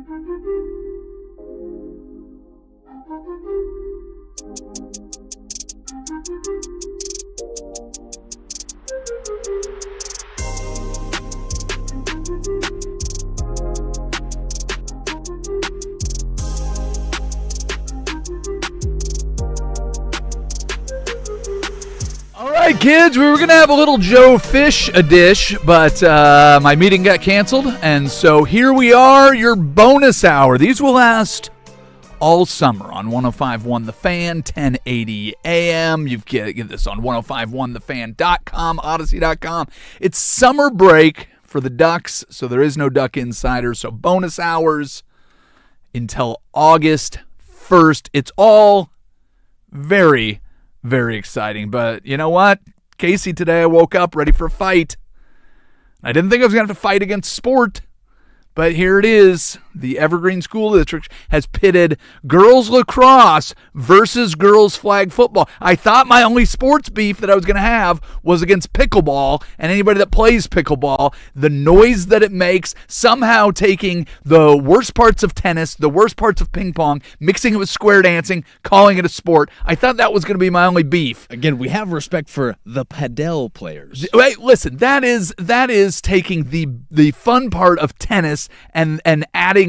All right, kids, we were going to have a little Joe Fish a dish, but my meeting got canceled, and so here we are, your bonus hour. These will last all summer on 105.1 The Fan, 1080 AM. You get this on 105.1thefan.com, odyssey.com. It's summer break for the Ducks, so there is no Duck Insider, so bonus hours until August 1st. It's all very, very exciting, but you know what? Casey, today I woke up ready for a fight. I didn't think I was going to have to fight against sport, but here it is. The Evergreen School District has pitted girls lacrosse versus girls flag football. I thought my only sports beef that I was going to have was against pickleball and anybody that plays pickleball. The noise that it makes, somehow taking the worst parts of tennis, the worst parts of ping pong, mixing it with square dancing, calling it a sport. I thought that was going to be my only beef. Again, we have respect for the padel players. Wait, listen, that is taking the fun part of tennis and adding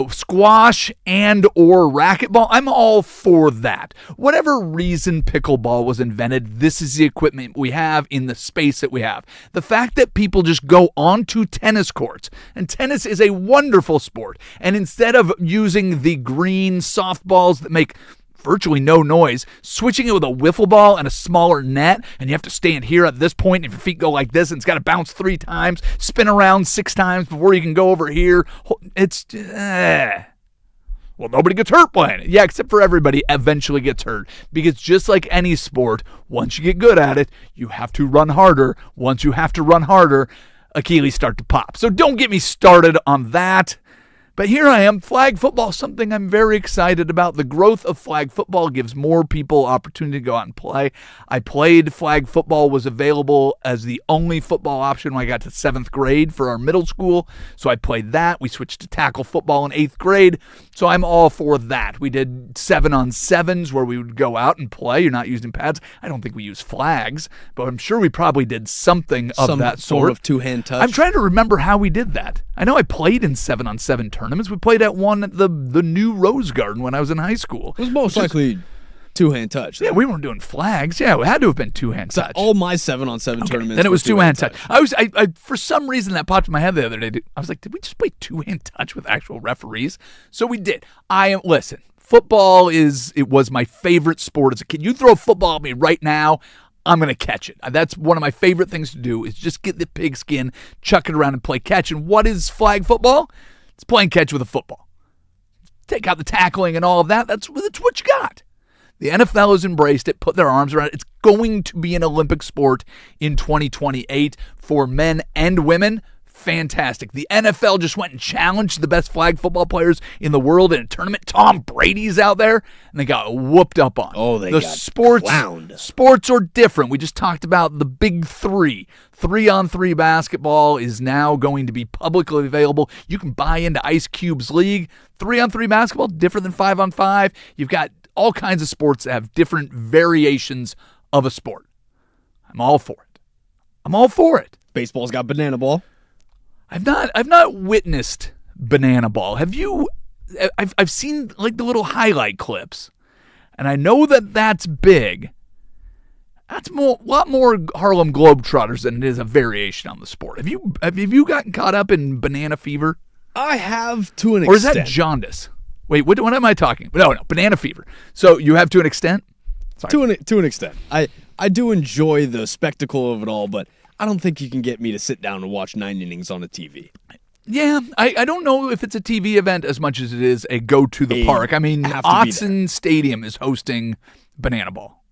squash and or racquetball. I'm all for that. Whatever reason pickleball was invented, this is the equipment we have in the space that we have. The fact that people just go onto tennis courts, and tennis is a wonderful sport, and instead of using the green softballs that make virtually no noise, switching it with a wiffle ball and a smaller net, and you have to stand here at this point, and if your feet go like this, and it's got to bounce 3 times, spin around 6 times before you can go over here. It's well, nobody gets hurt playing it. Yeah, except for everybody eventually gets hurt, because just like any sport, once you get good at it, you have to run harder. Once you have to run harder, Achilles start to pop. So don't get me started on that. But here I am, flag football, something I'm very excited about. The growth of flag football gives more people opportunity to go out and play. I played flag football, was available as the only football option when I got to 7th grade for our middle school. So I played that. We switched to tackle football in 8th grade. So I'm all for that. We did 7-on-7s where we would go out and play. You're not using pads. I don't think we used flags, but I'm sure we probably did something of that sort. Some of two-hand touch. I'm trying to remember how we did that. I know I played in 7-on-7 tournaments. We played at one at the new Rose Garden when I was in high school. It was most likely two-hand touch. Yeah, we weren't doing flags. Yeah, it had to have been two-hand touch. All my 7-on-7 tournaments. Then it was two-hand touch. I for some reason that popped in my head the other day. I was like, did we just play two-hand touch with actual referees? So we did. Listen, football was my favorite sport as a kid. You throw a football at me right now, I'm going to catch it. That's one of my favorite things to do, is just get the pigskin, chuck it around and play catch. And what is flag football? It's playing catch with a football. Take out the tackling and all of that. That's what you got. The NFL has embraced it, put their arms around it. It's going to be an Olympic sport in 2028 for men and women. Fantastic. The NFL just went and challenged the best flag football players in the world in a tournament. Tom Brady's out there, and they got whooped up on. Oh, they got clowned. Sports are different. We just talked about the big 3. 3-on-3 basketball is now going to be publicly available. You can buy into Ice Cube's league. 3-on-3 basketball, different than 5-on-5. You've got all kinds of sports that have different variations of a sport. I'm all for it. Baseball's got banana ball. I've not witnessed banana ball. Have you? I've seen like the little highlight clips, and I know that that's big. That's a lot more Harlem Globetrotters than it is a variation on the sport. Have you gotten caught up in banana fever? I have, to an extent. Or is that jaundice? Wait, what am I talking? No, banana fever. So you have to an extent? Sorry. To an extent. I do enjoy the spectacle of it all, but I don't think you can get me to sit down and watch 9 innings on a TV. Yeah, I don't know if it's a TV event as much as it is a go to the park. I mean, Autzen Stadium is hosting Banana Ball.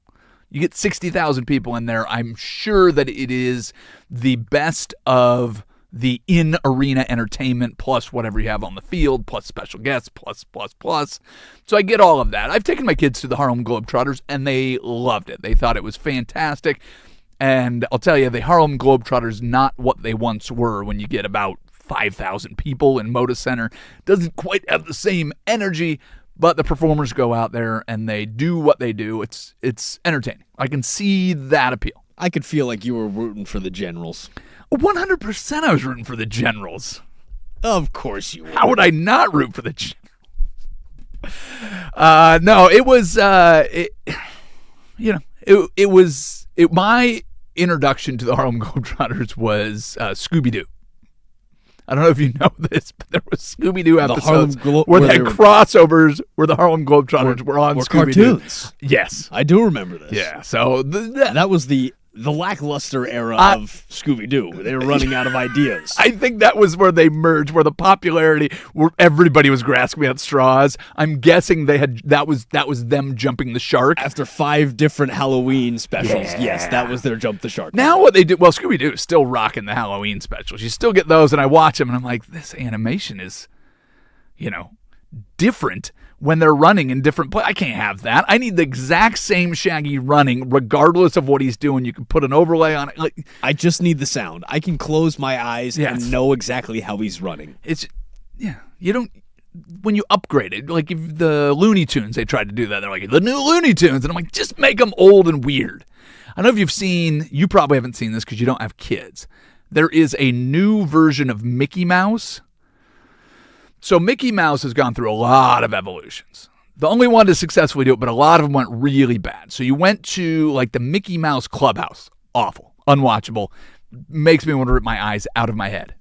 You get 60,000 people in there. I'm sure that it is the best of the in-arena entertainment plus whatever you have on the field, plus special guests, plus. So I get all of that. I've taken my kids to the Harlem Globetrotters, and they loved it. They thought it was fantastic. And I'll tell you, the Harlem Globetrotters not what they once were when you get about 5,000 people in Moda Center. Doesn't quite have the same energy, but the performers go out there and they do what they do. It's entertaining. I can see that appeal. I could feel like you were rooting for the Generals. 100% I was rooting for the Generals. Of course you were. How would I not root for the Generals? No, it was, my introduction to the Harlem Globetrotters was Scooby-Doo. I don't know if you know this, but there was Scooby-Doo episodes where they had crossovers where the Harlem Globetrotters were on Scooby-Doo. Cartoons. Yes. I do remember this. Yeah, so that was the lackluster era of Scooby-Doo. They were running out of ideas. I think that was where they merged, where the popularity, where everybody was grasping at straws. I'm guessing that was them jumping the shark. After 5 different Halloween specials, yes, that was their jump the shark. Now what they do, well, Scooby-Doo is still rocking the Halloween specials. You still get those, and I watch them, and I'm like, this animation is, different when they're running in different places. I can't have that. I need the exact same Shaggy running, regardless of what he's doing. You can put an overlay on it. I just need the sound. I can close my eyes and know exactly how he's running. You don't. When you upgrade it, like if the Looney Tunes, they tried to do that. They're like, the new Looney Tunes. And I'm like, just make them old and weird. I don't know if you probably haven't seen this because you don't have kids. There is a new version of Mickey Mouse. So Mickey Mouse has gone through a lot of evolutions. The only one to successfully do it, but a lot of them went really bad. So you went to like the Mickey Mouse Clubhouse. Awful. Unwatchable. Makes me want to rip my eyes out of my head.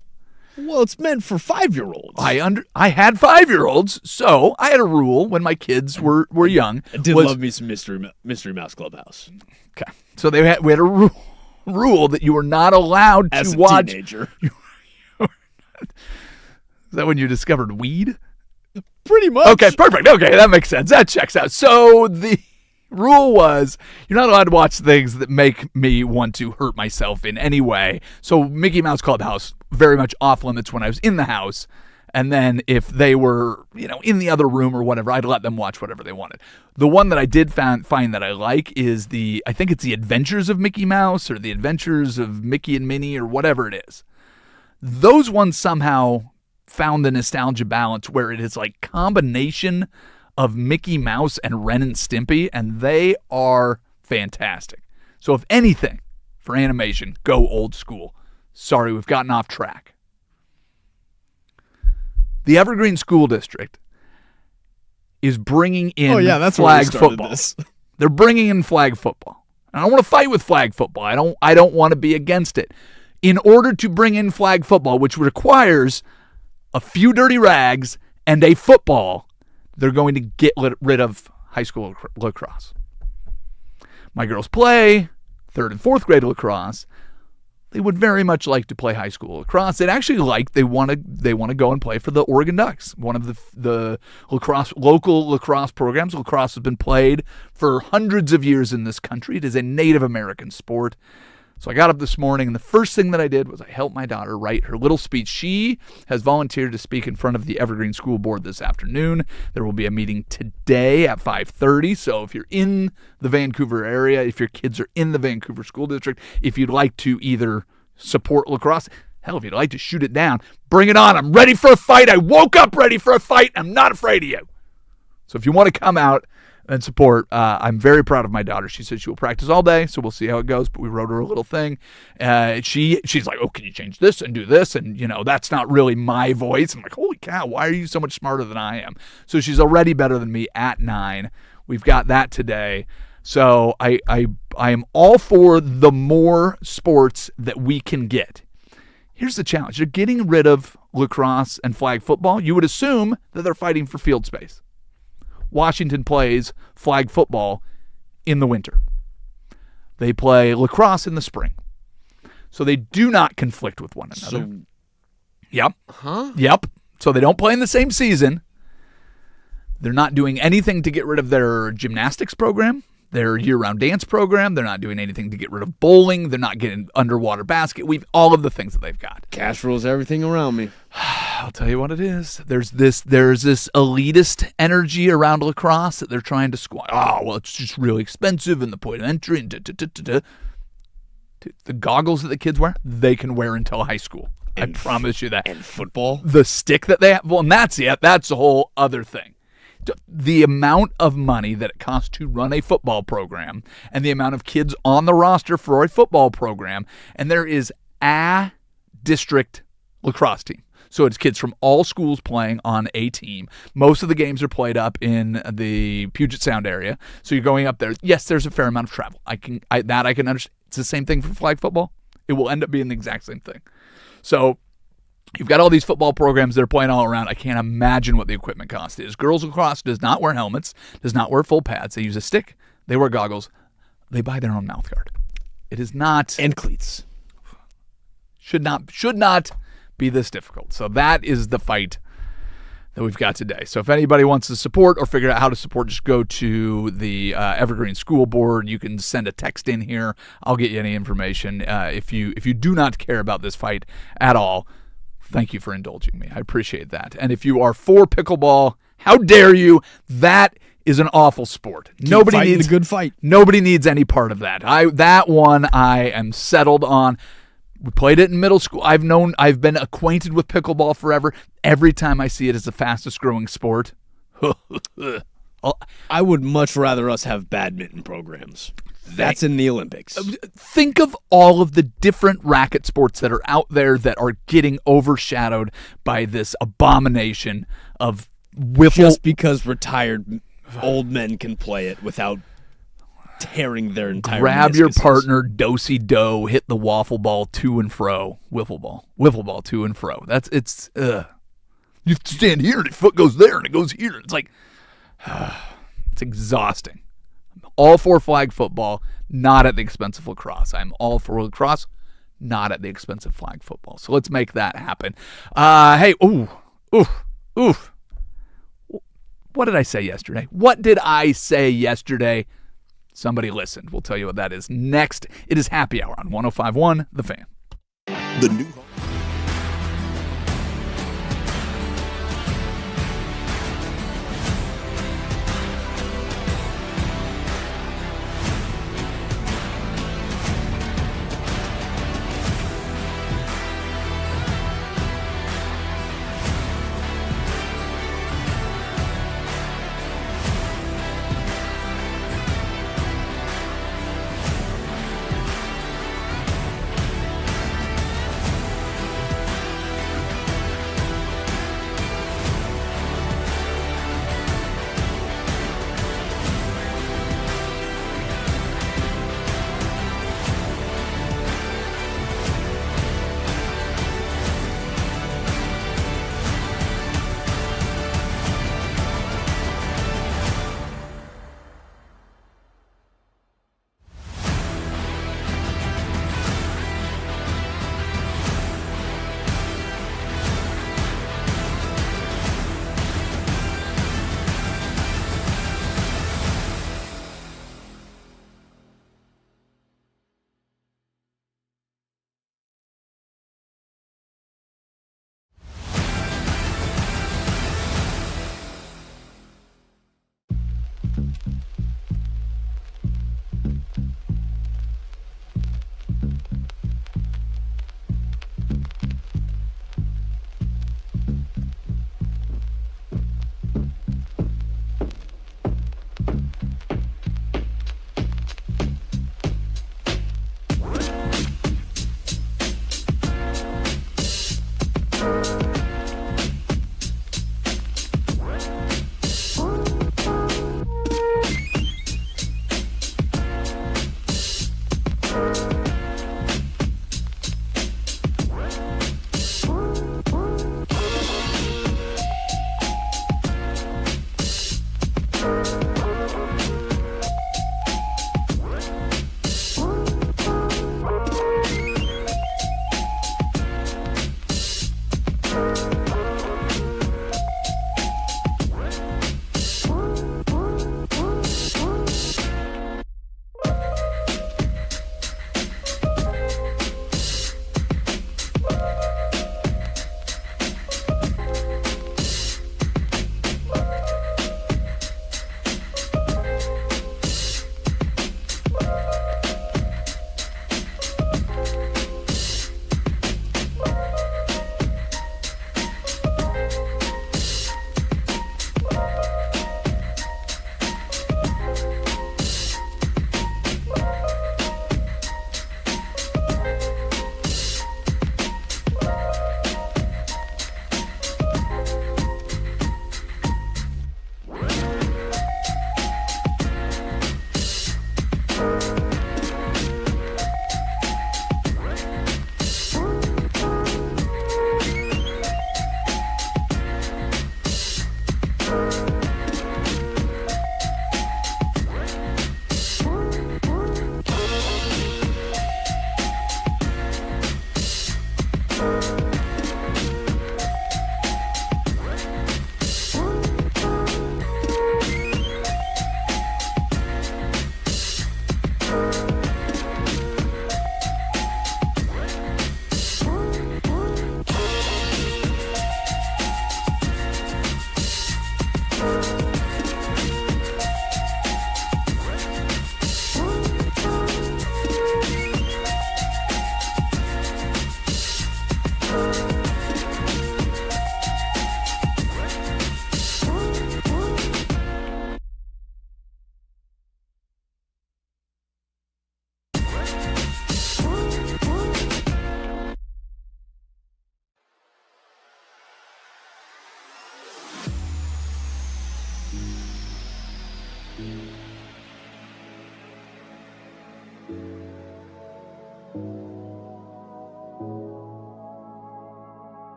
Well, it's meant for 5-year-olds. I had 5-year-olds, so I had a rule when my kids were young. I did love me some Mystery Mouse Clubhouse. Okay. So we had a rule that you were not allowed to As a watch. Teenager. Is that when you discovered weed? Pretty much. Okay, perfect. Okay, that makes sense. That checks out. So the rule was you're not allowed to watch things that make me want to hurt myself in any way. So Mickey Mouse Clubhouse, very much off limits when I was in the house. And then if they were, in the other room or whatever, I'd let them watch whatever they wanted. The one that I did find that I like is I think it's The Adventures of Mickey Mouse or The Adventures of Mickey and Minnie or whatever it is. Those ones somehow found the nostalgia balance where it is like combination of Mickey Mouse and Ren and Stimpy, and they are fantastic. So if anything, for animation, go old school. Sorry, we've gotten off track. The Evergreen School District is bringing in that's flag football. This. They're bringing in flag football. I don't want to fight with flag football. I don't want to be against it. In order to bring in flag football, which requires a few dirty rags and a football, they're going to get rid of high school lacrosse. My girls play 3rd and 4th grade lacrosse. They would very much like to play high school lacrosse. They'd actually they want to go and play for the Oregon Ducks, one of the local lacrosse programs. Lacrosse has been played for hundreds of years in this country. It is a Native American sport. So I got up this morning, and the first thing that I did was I helped my daughter write her little speech. She has volunteered to speak in front of the Evergreen School Board this afternoon. There will be a meeting today at 5:30. So if you're in the Vancouver area, if your kids are in the Vancouver School District, if you'd like to either support lacrosse, hell, if you'd like to shoot it down, bring it on. I'm ready for a fight. I woke up ready for a fight. I'm not afraid of you. So if you want to come out and support, I'm very proud of my daughter. She said she will practice all day, so we'll see how it goes. But we wrote her a little thing. She's like, oh, can you change this and do this? And, that's not really my voice. I'm like, holy cow, why are you so much smarter than I am? So she's already better than me at 9. We've got that today. So I am all for the more sports that we can get. Here's the challenge. You're getting rid of lacrosse and flag football. You would assume that they're fighting for field space. Washington plays flag football in the winter. They play lacrosse in the spring. So they do not conflict with one another. Yep. Huh? Yep. So they don't play in the same season. They're not doing anything to get rid of their gymnastics program, their year-round dance program. They're not doing anything to get rid of bowling. They're not getting underwater basket weave, all of the things that they've got. Cash rules everything around me. I'll tell you what it is. There's this elitist energy around lacrosse that they're trying to squash. Oh, well, it's just really expensive and the point of entry. And Dude, the goggles that the kids wear, they can wear until high school. I promise you that. And football. The stick that they have, well, and that's a whole other thing. The amount of money that it costs to run a football program and the amount of kids on the roster for a football program, and there is a district lacrosse team. So it's kids from all schools playing on a team. Most of the games are played up in the Puget Sound area. So you're going up there. Yes, there's a fair amount of travel. I can understand. It's the same thing for flag football. It will end up being the exact same thing. So you've got all these football programs that are playing all around. I can't imagine what the equipment cost is. Girls lacrosse does not wear helmets, does not wear full pads. They use a stick. They wear goggles. They buy their own mouth guard. It is not. And cleats. Should not be this difficult. So that is the fight that we've got today. So if anybody wants to support or figure out how to support, just go to the Evergreen School Board. You can send a text in here. I'll get you any information. If you do not care about this fight at all, thank you for indulging me. I appreciate that. And if you are for pickleball, how dare you? That is an awful sport. Nobody needs a good fight. Nobody needs any part of that. That one I am settled on. We played it in middle school. I've been acquainted with pickleball forever. Every time I see it as the fastest growing sport. I would much rather us have badminton programs. That's in the Olympics. Think of all of the different racket sports that are out there that are getting overshadowed by this abomination of wiffle. Just because retired old men can play it without tearing their entire Grab your meniscuses. partner, do-si-do, hit the waffle ball to and fro. Wiffle ball to and fro. You have to stand here and your foot goes there and it goes here. It's like, it's exhausting. I'm all for flag football, not at the expense of lacrosse. I'm all for lacrosse, not at the expense of flag football. So let's make that happen. Hey, oof. What did I say yesterday? Somebody listened. We'll tell you what that is next. It is Happy Hour on 105.1 The Fan. The new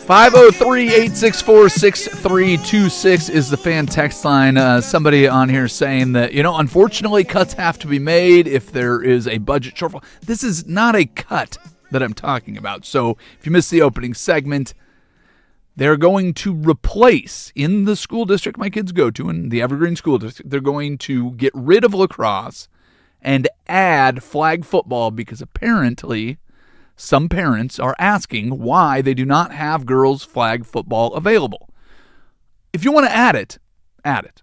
503-864-6326 is the fan text line. Somebody on here saying that, unfortunately, cuts have to be made if there is a budget shortfall. This is not a cut that I'm talking about. So if you missed the opening segment, they're going to replace, in the school district my kids go to, in the Evergreen School District, they're going to get rid of lacrosse and add flag football because apparently some parents are asking why they do not have girls flag football available. If you want to add it, add it.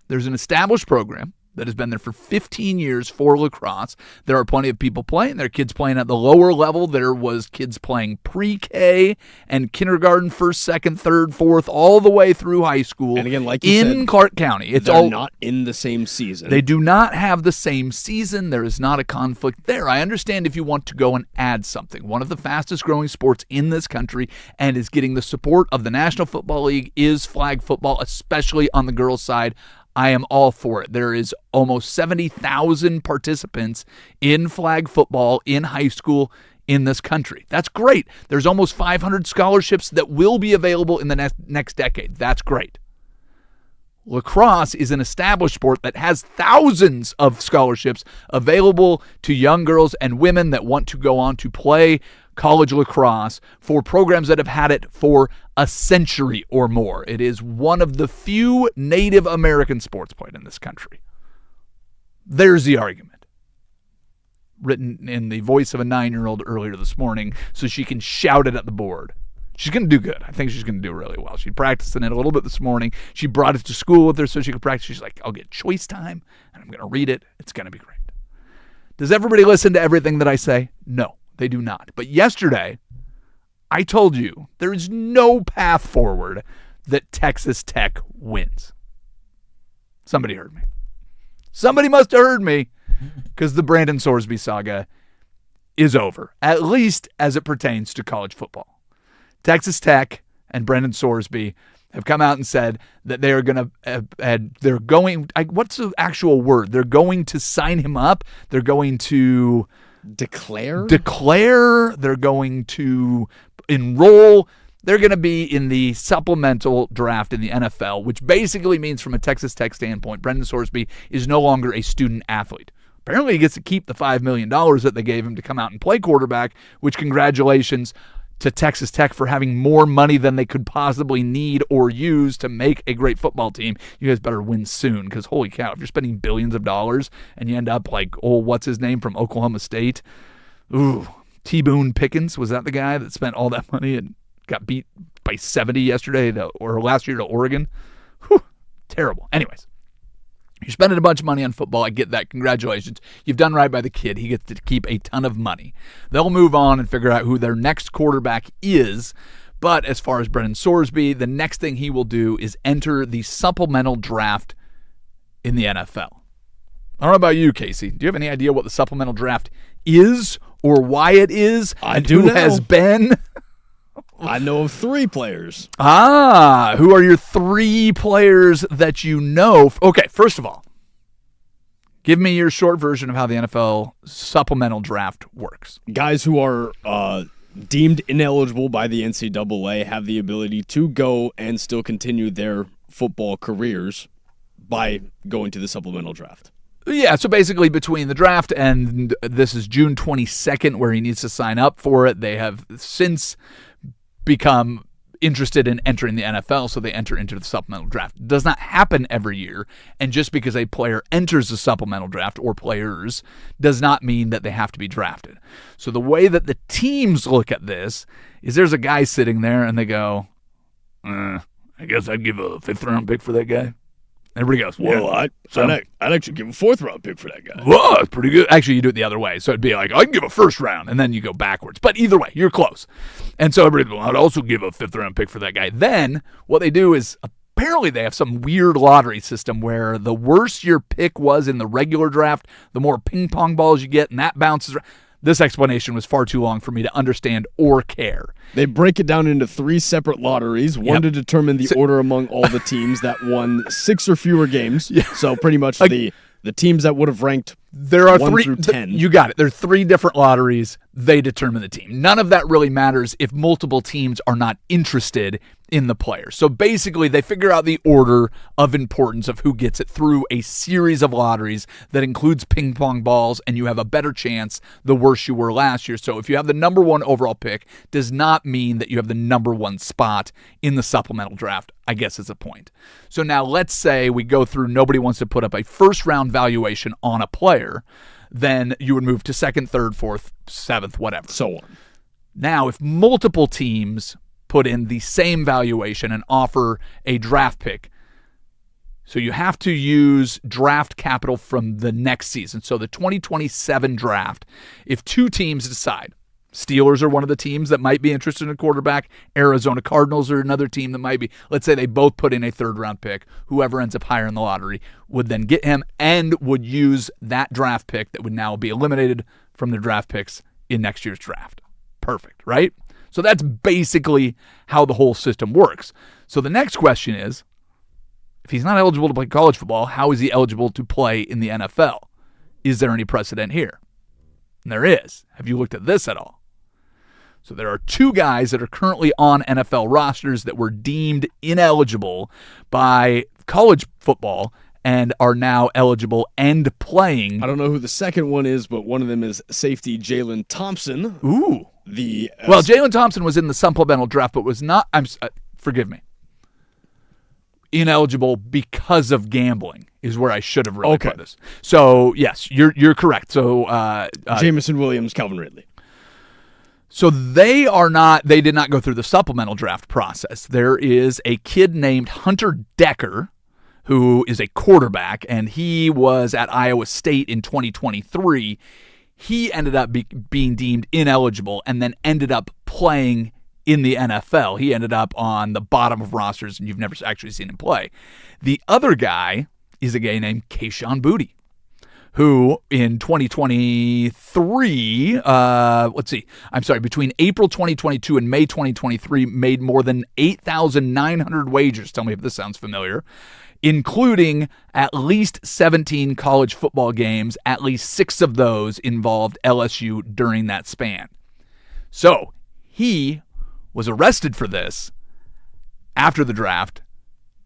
There's an established program that has been there for 15 years for lacrosse. There are plenty of people playing. There are kids playing at the lower level. There was kids playing pre-K and kindergarten, first, second, third, fourth, all the way through high school. And again, like you said, in Clark County. They're not in the same season. They do not have the same season. There is not a conflict there. I understand if you want to go and add something. One of the fastest growing sports in this country and is getting the support of the National Football League is flag football, especially on the girls' side. I am all for it. There is almost 70,000 participants in flag football in high school in this country. That's great. There's almost 500 scholarships that will be available in the next decade. That's great. Lacrosse is an established sport that has thousands of scholarships available to young girls and women that want to go on to play college lacrosse for programs that have had it for a century or more. It is one of the few Native American sports played in this country. There's the argument. Written in the voice of a 9-year-old earlier this morning so she can shout it at the board. She's going to do good. I think she's going to do really well. She practiced in it a little bit this morning. She brought it to school with her so she could practice. She's like, I'll get choice time, and I'm going to read it. It's going to be great. Does everybody listen to everything that I say? No, they do not. But yesterday, I told you there is no path forward that Texas Tech wins. Somebody heard me. Somebody must have heard me because the Brandon Sorsby saga is over, at least as it pertains to college football. Texas Tech and Brandon Sorsby have come out and said that they are going to, what's the actual word? They're going to sign him up. They're going to declare. They're going to enroll. They're going to be in the supplemental draft in the NFL, which basically means from a Texas Tech standpoint, Brandon Sorsby is no longer a student athlete. Apparently he gets to keep the $5 million that they gave him to come out and play quarterback, which congratulations to Texas Tech for having more money than they could possibly need or use to make a great football team. You guys better win soon because holy cow, if you're spending billions of dollars and you end up like, what's his name from Oklahoma State? Ooh, T. Boone Pickens, was that the guy that spent all that money and got beat by 70 yesterday or last year to Oregon? Whew, terrible. Anyways. You're spending a bunch of money on football. I get that. Congratulations. You've done right by the kid. He gets to keep a ton of money. They'll move on and figure out who their next quarterback is. But as far as Brennan Sorsby, the next thing he will do is enter the supplemental draft in the NFL. I don't know about you, Casey. Do you have any idea what the supplemental draft is or why it is? I and do who know. has been? I know of 3 players. Who are your 3 players that you know? Okay, first of all, give me your short version of how the NFL supplemental draft works. Guys who are deemed ineligible by the NCAA have the ability to go and still continue their football careers by going to the supplemental draft. Yeah, so basically between the draft and this is June 22nd where he needs to sign up for it, they have since become interested in entering the NFL, so they enter into the supplemental draft. It does not happen every year, and just because a player enters the supplemental draft, or players, does not mean that they have to be drafted. So the way that the teams look at this is there's a guy sitting there, and they go, I guess I'd give a 5th-round pick for that guy. Everybody goes, Well, I'd actually give a 4th-round pick for that guy. Whoa, that's pretty good. Actually, you do it the other way. So it'd be like, I can give a 1st round, and then you go backwards. But either way, you're close. And so everybody, I'd also give a 5th-round pick for that guy. Then what they do is apparently they have some weird lottery system where the worse your pick was in the regular draft, the more ping pong balls you get, and that bounces around. This explanation was far too long for me to understand or care. They break it down into 3 separate lotteries, one to determine the order among all the teams that won 6 or fewer games. Yeah. So pretty much the teams that would have ranked There are 1 three. through 10. You got it. There are 3 different lotteries. They determine the team. None of that really matters if multiple teams are not interested in the player. So basically, they figure out the order of importance of who gets it through a series of lotteries that includes ping pong balls, and you have a better chance the worse you were last year. So if you have the number 1 overall pick, does not mean that you have the number 1 spot in the supplemental draft, I guess is a point. So now let's say we go through, nobody wants to put up a first round valuation on a player, then you would move to 2nd, 3rd, 4th, 7th, whatever. So on. Now, if multiple teams put in the same valuation and offer a draft pick, so you have to use draft capital from the next season. So the 2027 draft, if 2 teams decide, Steelers are one of the teams that might be interested in a quarterback. Arizona Cardinals are another team that might be. Let's say they both put in a 3rd-round pick. Whoever ends up higher in the lottery would then get him and would use that draft pick that would now be eliminated from the draft picks in next year's draft. Perfect, right? So that's basically how the whole system works. So the next question is, if he's not eligible to play college football, how is he eligible to play in the NFL? Is there any precedent here? And there is. Have you looked at this at all? So there are 2 guys that are currently on NFL rosters that were deemed ineligible by college football and are now eligible and playing. I don't know who the second one is, but one of them is safety Jalen Thompson. Ooh. Well, Jalen Thompson was in the supplemental draft, but was not, forgive me, ineligible because of gambling is where I should have really put this. So, yes, you're correct. So, Jameson Williams, Calvin Ridley. So they did not go through the supplemental draft process. There is a kid named Hunter Decker who is a quarterback, and he was at Iowa State in 2023. He ended up being deemed ineligible and then ended up playing in the NFL. He ended up on the bottom of rosters, and you've never actually seen him play. The other guy is a guy named Kayshon Boutte, who in 2023, between April 2022 and May 2023, made more than 8,900 wagers. Tell me if this sounds familiar. Including at least 17 college football games. At least 6 of those involved LSU during that span. So he was arrested for this after the draft,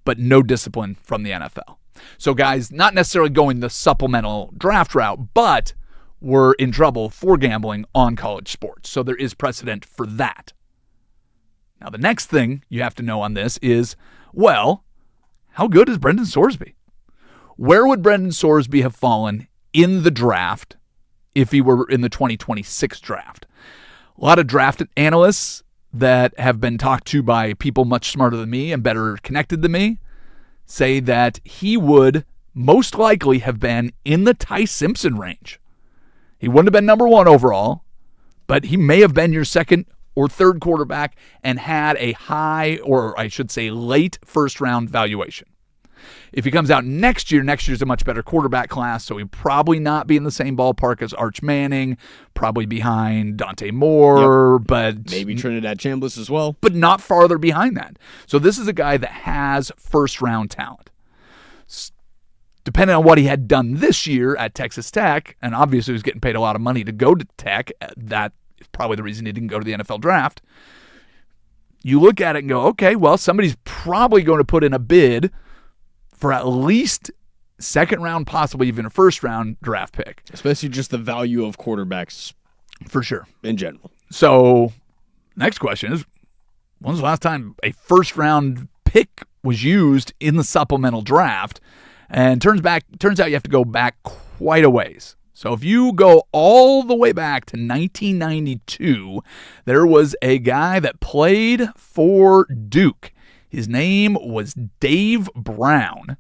but no discipline from the NFL. So guys, not necessarily going the supplemental draft route, but were in trouble for gambling on college sports. So there is precedent for that. Now, the next thing you have to know on this is, well, how good is Brendan Sorsby? Where would Brendan Sorsby have fallen in the draft if he were in the 2026 draft? A lot of draft analysts that have been talked to by people much smarter than me and better connected than me say that he would most likely have been in the Ty Simpson range. He wouldn't have been number 1 overall, but he may have been your 2nd or 3rd quarterback and had a high, or I should say late 1st round valuation. If he comes out next year's a much better quarterback class, so he'd probably not be in the same ballpark as Arch Manning, probably behind Dante Moore, but maybe Trinidad Chambliss as well. But not farther behind that. So this is a guy that has 1st round talent. Depending on what he had done this year at Texas Tech, and obviously he was getting paid a lot of money to go to Tech, that is probably the reason he didn't go to the NFL draft. You look at it and go, okay, well, somebody's probably going to put in a bid for at least 2nd round, possibly even a 1st round draft pick. Especially just the value of quarterbacks. For sure. In general. So, next question is, when was the last time a 1st round pick was used in the supplemental draft? And turns out you have to go back quite a ways. So if you go all the way back to 1992, there was a guy that played for Duke. His name was Dave Brown.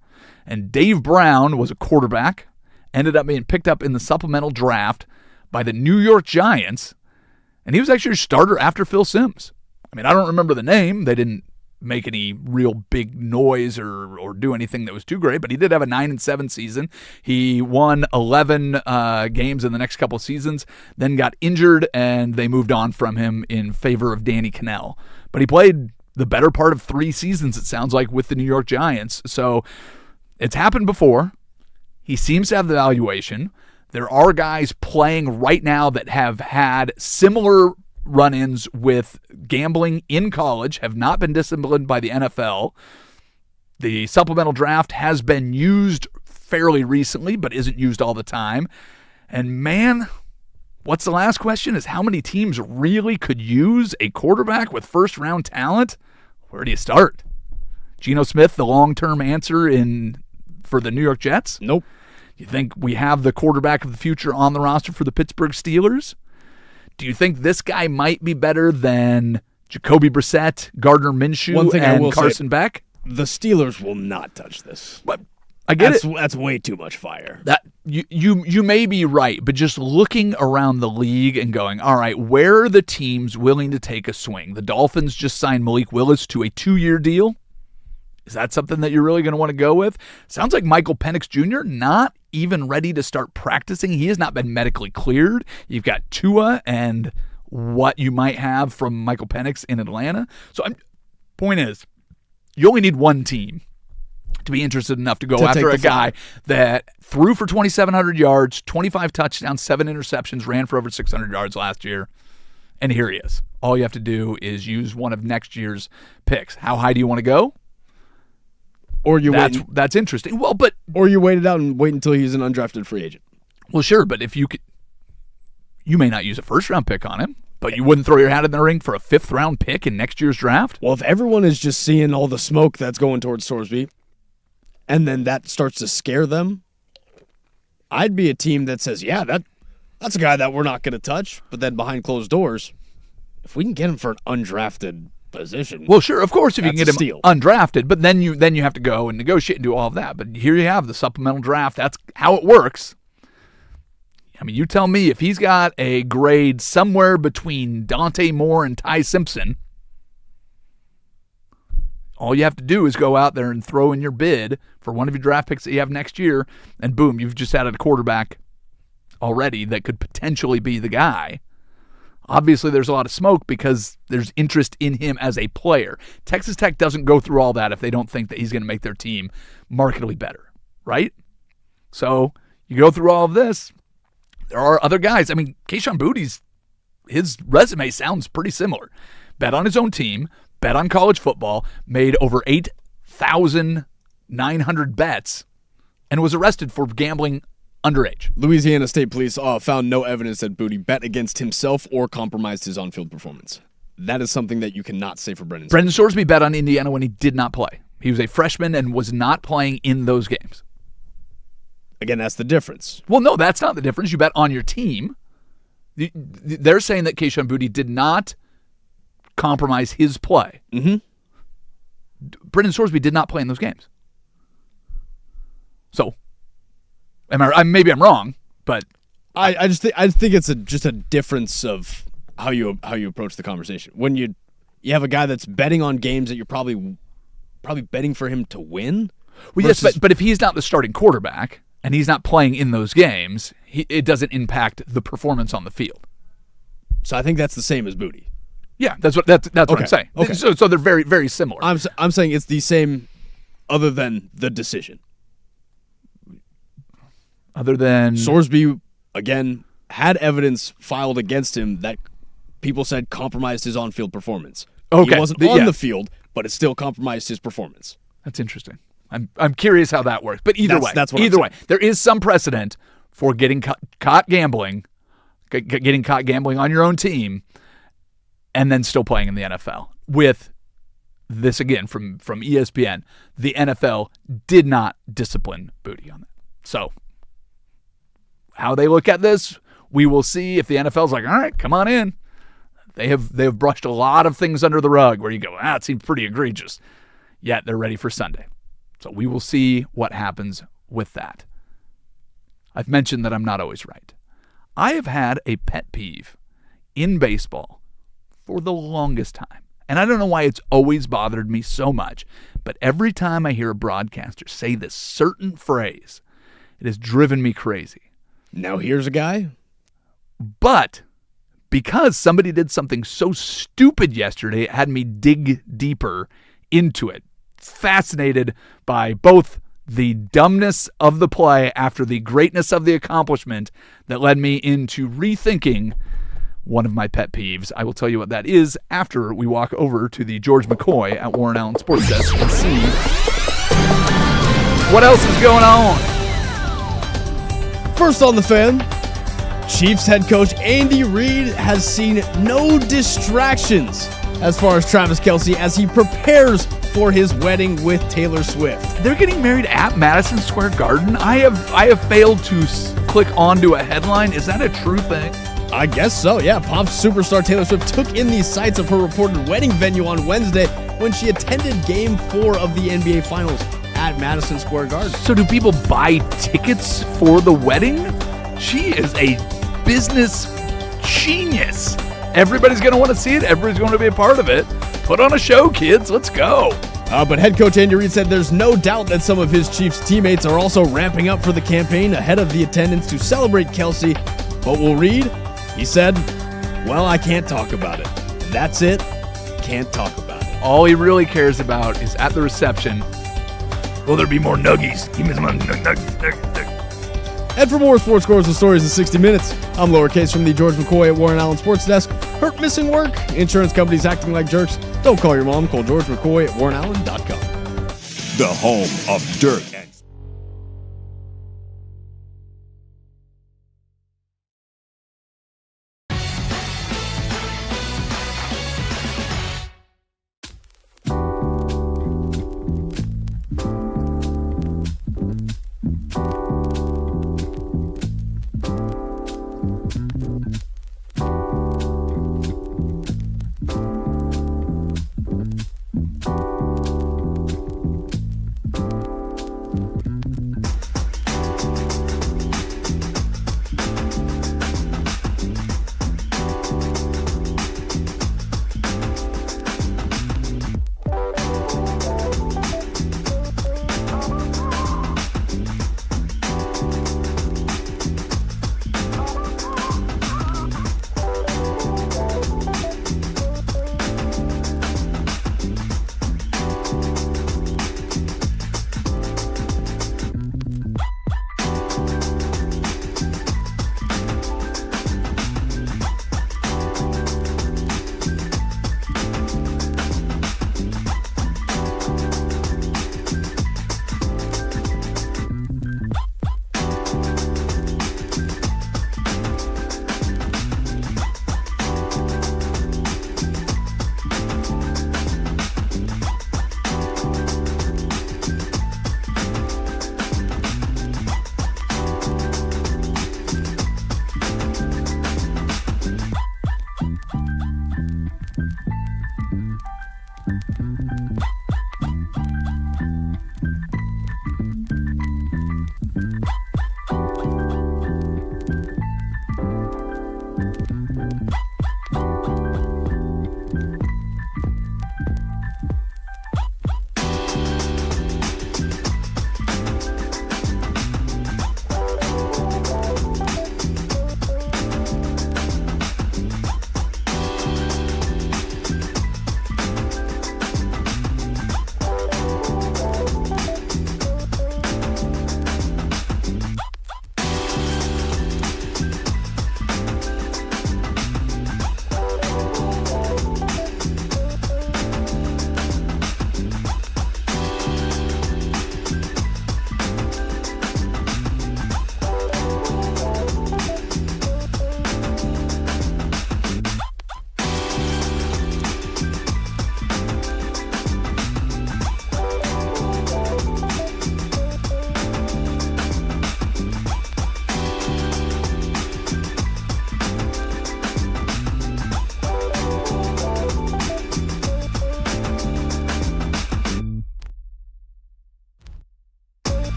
And Dave Brown was a quarterback, ended up being picked up in the supplemental draft by the New York Giants. And he was actually a starter after Phil Simms. I mean, I don't remember the name. They didn't make any real big noise or do anything that was too great, but he did have a 9-7 season. He won 11 games in the next couple of seasons, then got injured, and they moved on from him in favor of Danny Kanell. But he played the better part of 3 seasons, it sounds like, with the New York Giants. So it's happened before. He seems to have the valuation. There are guys playing right now that have had similar run-ins with gambling in college, have not been disciplined by the NFL. The supplemental draft has been used fairly recently, but isn't used all the time. And man, what's the last question is how many teams really could use a quarterback with first-round talent? Where do you start? Geno Smith, the long-term answer for the New York Jets? Nope. You think we have the quarterback of the future on the roster for the Pittsburgh Steelers? Do you think this guy might be better than Jacoby Brissett, Gardner Minshew, and Carson Beck? The Steelers will not touch this. But I get it. That's way too much fire. That you may be right, but just looking around the league and going, all right, where are the teams willing to take a swing? The Dolphins just signed Malik Willis to a 2-year deal. Is that something that you're really going to want to go with? Sounds like Michael Penix Jr. not even ready to start practicing. He has not been medically cleared. You've got Tua and what you might have from Michael Penix in Atlanta. So point is, you only need one team to be interested enough to go after a guy that threw for 2,700 yards, 25 touchdowns, 7 interceptions, ran for over 600 yards last year, and here he is. All you have to do is use one of next year's picks. How high do you want to go? Or that's interesting. Well, but or you wait it out and wait until he's an undrafted free agent. Well, sure, but if you may not use a first-round pick on him, but you wouldn't throw your hat in the ring for a 5th-round pick in next year's draft? Well, if everyone is just seeing all the smoke that's going towards Sorsby, and then that starts to scare them, I'd be a team that says, yeah, that's a guy that we're not going to touch, but then behind closed doors, if we can get him for an undrafted position. Well, sure, of course, if you can get him steal. Undrafted, but then you have to go and negotiate and do all of that. But here you have the supplemental draft. That's how it works. I mean, you tell me if he's got a grade somewhere between Dante Moore and Ty Simpson, all you have to do is go out there and throw in your bid for one of your draft picks that you have next year, and boom, you've just added a quarterback already that could potentially be the guy. Obviously, there's a lot of smoke because there's interest in him as a player. Texas Tech doesn't go through all that if they don't think that he's going to make their team markedly better, right? So you go through all of this. There are other guys. I mean, Kayshon Boutte's, his resume sounds pretty similar. Bet on his own team, bet on college football, made over 8,900 bets, and was arrested for gambling underage. Louisiana State Police found no evidence that Boutte bet against himself or compromised his on-field performance. That is something that you cannot say for Brendan. Brendan Sorsby bet on Indiana when he did not play. He was a freshman and was not playing in those games. Again, that's the difference. Well, no, that's not the difference. You bet on your team. They're saying that Kayshon Boutte did not compromise his play. Mm-hmm. Brendan Sorsby did not play in those games. So, maybe I'm wrong, but I think it's just a difference of how you approach the conversation. When you have a guy that's betting on games that you're probably betting for him to win. Well, yes, but if he's not the starting quarterback and he's not playing in those games, it doesn't impact the performance on the field. So I think that's the same as Boutte. Yeah, that's what I'm saying. Okay. So they're very, very similar. I'm saying it's the same, other than the decision. Other than Sorsby, again, had evidence filed against him that people said compromised his on-field performance. Okay. He wasn't on the field, but it still compromised his performance. That's interesting. I'm curious how that works. But either way, there is some precedent for getting caught gambling on your own team, and then still playing in the NFL. With this again from ESPN, the NFL did not discipline Boutte on that. So how they look at this, we will see if the NFL's like, all right, come on in. They have brushed a lot of things under the rug where you go, it seems pretty egregious. Yet they're ready for Sunday. So we will see what happens with that. I've mentioned that I'm not always right. I have had a pet peeve in baseball for the longest time. And I don't know why it's always bothered me so much, but every time I hear a broadcaster say this certain phrase, it has driven me crazy. Now here's a guy. But because somebody did something so stupid yesterday, it had me dig deeper into it. Fascinated by both the dumbness of the play after the greatness of the accomplishment that led me into rethinking one of my pet peeves. I will tell you what that is after we walk over to the George McCoy at Warren Allen Sports Desk and see what else is going on. First on the Fan, Chiefs head coach Andy Reid has seen no distractions as far as Travis Kelce as he prepares for his wedding with Taylor Swift. They're getting married at Madison Square Garden. I have failed to click onto a headline. Is that a true thing? I guess so, yeah. Pop superstar Taylor Swift took in the sights of her reported wedding venue on Wednesday when she attended Game 4 of the NBA Finals at Madison Square Garden. So do people buy tickets for the wedding? She is a business genius. Everybody's going to want to see it. Everybody's going to be a part of it. Put on a show, kids. Let's go. But head coach Andy Reid said there's no doubt that some of his Chiefs teammates are also ramping up for the campaign ahead of the attendance to celebrate Kelce. But will Reid? He said, well, I can't talk about it. And that's it. Can't talk about it. All he really cares about is at the reception, will there be more nuggies? Give me some nuggies. And for more sports scores and stories in 60 minutes, I'm Lowercase from the George McCoy at Warren Allen Sports Desk. Hurt, missing work? Insurance companies acting like jerks? Don't call your mom. Call George McCoy at warrenallen.com. The home of dirt and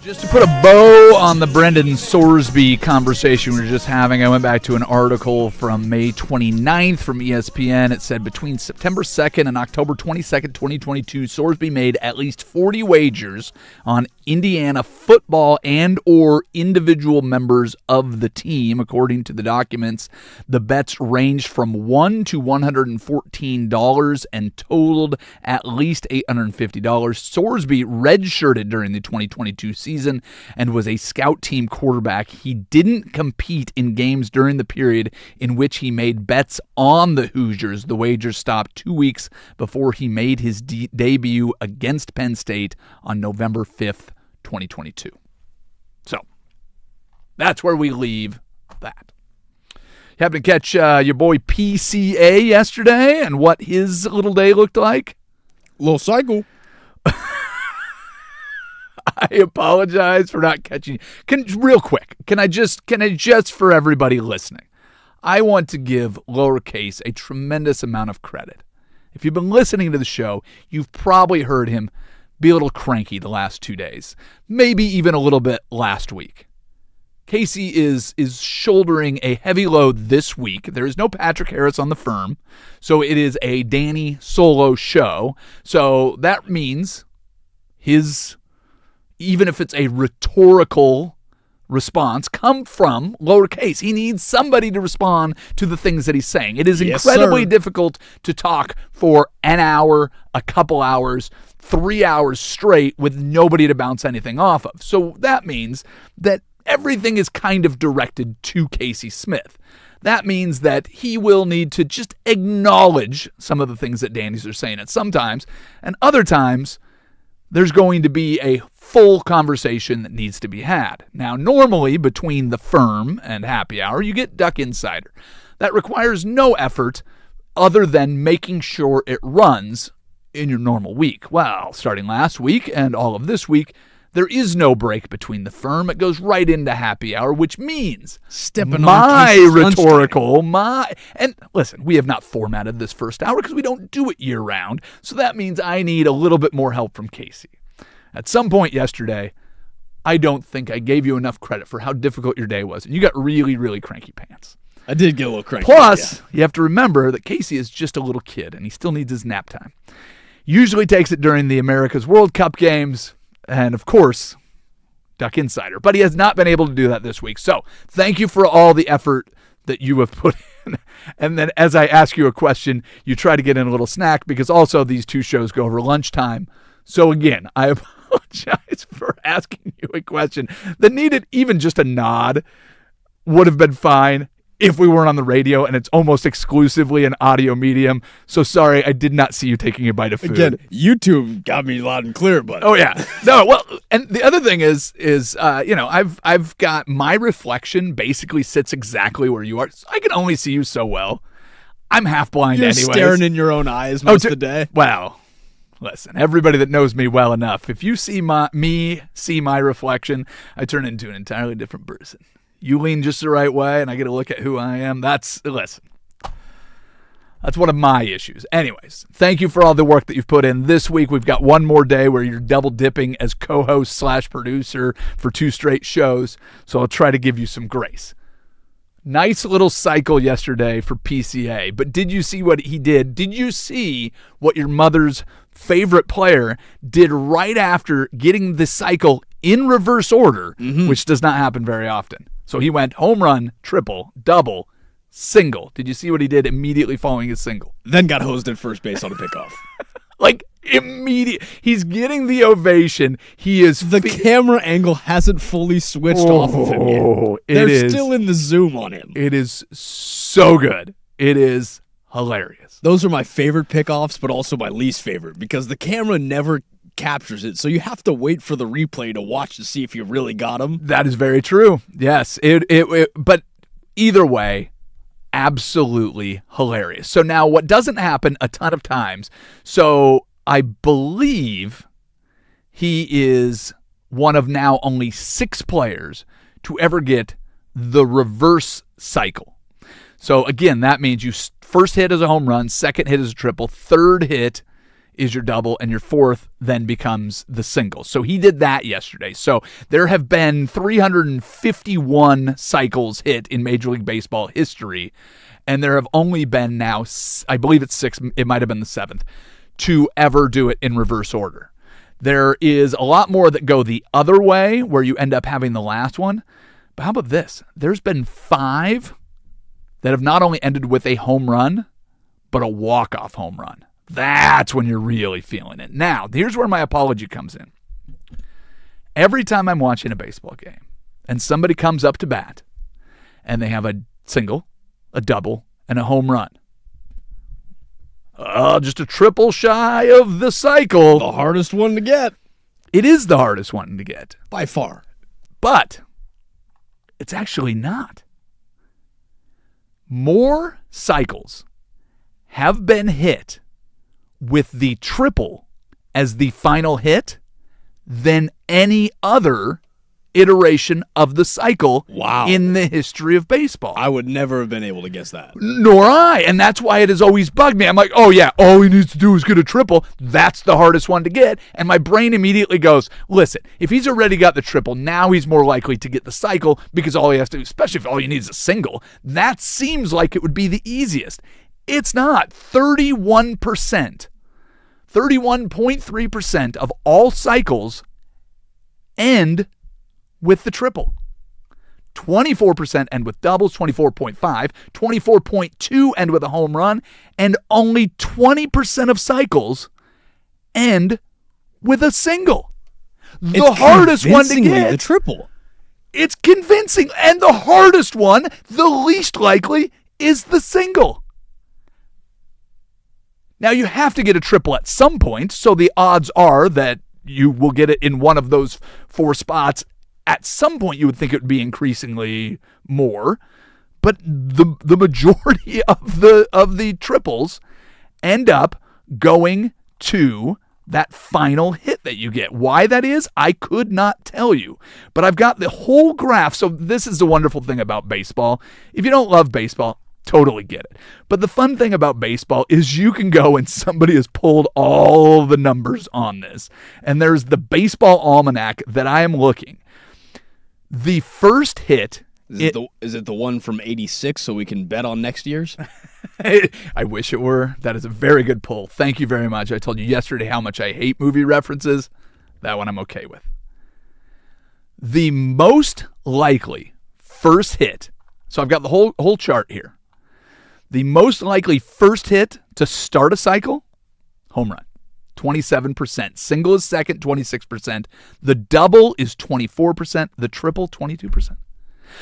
Just to put a bow on the Brendan Sorsby conversation we were just having, I went back to an article from May 29th from ESPN. It said between September 2nd and October 22nd, 2022, Sorsby made at least 40 wagers on Indiana football and or individual members of the team. According to the documents, the bets ranged from $1 to $114 and totaled at least $850. Sorsby redshirted during the 2022 season and was a scout team quarterback. He didn't compete in games during the period in which he made bets on the Hoosiers. The wagers stopped 2 weeks before he made his debut against Penn State on November 5th, 2022. So that's where we leave that. You happened to catch your boy PCA yesterday and what his little day looked like? Little cycle. I apologize for not catching you. Real quick, can I just for everybody listening, I want to give Lowercase a tremendous amount of credit. If you've been listening to the show, you've probably heard him be a little cranky the last 2 days, maybe even a little bit last week. Casey is shouldering a heavy load this week. There is no Patrick Harris on the firm, so it is a Danny solo show. So that means even if it's a rhetorical response, come from Lowercase. He needs somebody to respond to the things that he's saying. It is incredibly difficult to talk for an hour, a couple hours, 3 hours straight with nobody to bounce anything off of. So that means that everything is kind of directed to Casey Smith. That means that he will need to just acknowledge some of the things that Danny's are saying at sometimes, and other times there's going to be a full conversation that needs to be had. Now, normally between the firm and happy hour, you get Duck Insider. That requires no effort other than making sure it runs in your normal week. Well, starting last week and all of this week, there is no break between the firm. It goes right into happy hour, which means and listen, we have not formatted this first hour because we don't do it year round. So that means I need a little bit more help from Casey. At some point yesterday, I don't think I gave you enough credit for how difficult your day was. And you got really, really cranky pants. I did get a little cranky. Plus, you have to remember that Casey is just a little kid and he still needs his nap time. Usually takes it during the America's World Cup games. And, of course, Duck Insider. But he has not been able to do that this week. So thank you for all the effort that you have put in. And then as I ask you a question, you try to get in a little snack because also these two shows go over lunchtime. So, again, I apologize for asking you a question that needed even just a nod. Would have been fine if we weren't on the radio, and it's almost exclusively an audio medium. So sorry, I did not see you taking a bite of food. Again, YouTube got me loud and clear, but oh yeah, no. Well, and the other thing is I've got my reflection basically sits exactly where you are. So I can only see you so well. I'm half blind You're anyways. staring in your own eyes most of the day. Wow. Listen, everybody that knows me well enough, if you see my reflection, I turn into an entirely different person. You lean just the right way, and I get a look at who I am. That's one of my issues. Anyways, thank you for all the work that you've put in. This week, we've got one more day where you're double dipping as co-host / producer for 2 straight shows, so I'll try to give you some grace. Nice little cycle yesterday for PCA, but did you see what he did? Did you see what your mother's favorite player did right after getting the cycle in reverse order, which does not happen very often? So he went home run, triple, double, single. Did you see what he did immediately following his single? Then got hosed at first base on a pickoff. Like immediate. He's getting the ovation. He is the camera angle hasn't fully switched off of him yet. They're still in the zoom on him. It is so good. It is hilarious. Those are my favorite pickoffs, but also my least favorite because the camera never captures it, so you have to wait for the replay to watch to see if you really got him. That is very true. Yes, but either way, absolutely hilarious. So now what doesn't happen a ton of times, so I believe he is one of now only 6 players to ever get the reverse cycle. So again, that means you first hit is a home run, second hit is a triple, third hit is your double, and your fourth then becomes the single. So he did that yesterday. So there have been 351 cycles hit in Major League Baseball history, and there have only been now, I believe it's 6, it might have been the 7th, to ever do it in reverse order. There is a lot more that go the other way, where you end up having the last one. But how about this? There's been 5 that have not only ended with a home run, but a walk-off home run. That's when you're really feeling it. Now, here's where my apology comes in. Every time I'm watching a baseball game and somebody comes up to bat and they have a single, a double, and a home run, just a triple shy of the cycle. The hardest one to get. It is the hardest one to get. By far. But it's actually not. More cycles have been hit with the triple as the final hit than any other iteration of the cycle in the history of baseball. I would never have been able to guess that. Nor I, and that's why it has always bugged me. I'm like, oh yeah, all he needs to do is get a triple. That's the hardest one to get. And my brain immediately goes, listen, if he's already got the triple, now he's more likely to get the cycle, because all he has to do, especially if all he needs is a single, that seems like it would be the easiest. It's not. 31.3% of all cycles end with the triple. 24% end with doubles, 24.5, 24.2 end with a home run, and only 20% of cycles end with a single. The hardest one to get. The triple. It's convincing. And the hardest one, the least likely, is the single. Now, you have to get a triple at some point, so the odds are that you will get it in one of those 4 spots. At some point, you would think it would be increasingly more, but the majority of the triples end up going to that final hit that you get. Why that is, I could not tell you. But I've got the whole graph. So this is the wonderful thing about baseball. If you don't love baseball, totally get it. But the fun thing about baseball is you can go and somebody has pulled all the numbers on this. And there's the baseball almanac that I am looking. The first hit... Is it the one from 86 so we can bet on next year's? I wish it were. That is a very good pull. Thank you very much. I told you yesterday how much I hate movie references. That one I'm okay with. The most likely first hit. So I've got the whole chart here. The most likely first hit to start a cycle, home run, 27%. Single is second, 26%. The double is 24%. The triple, 22%.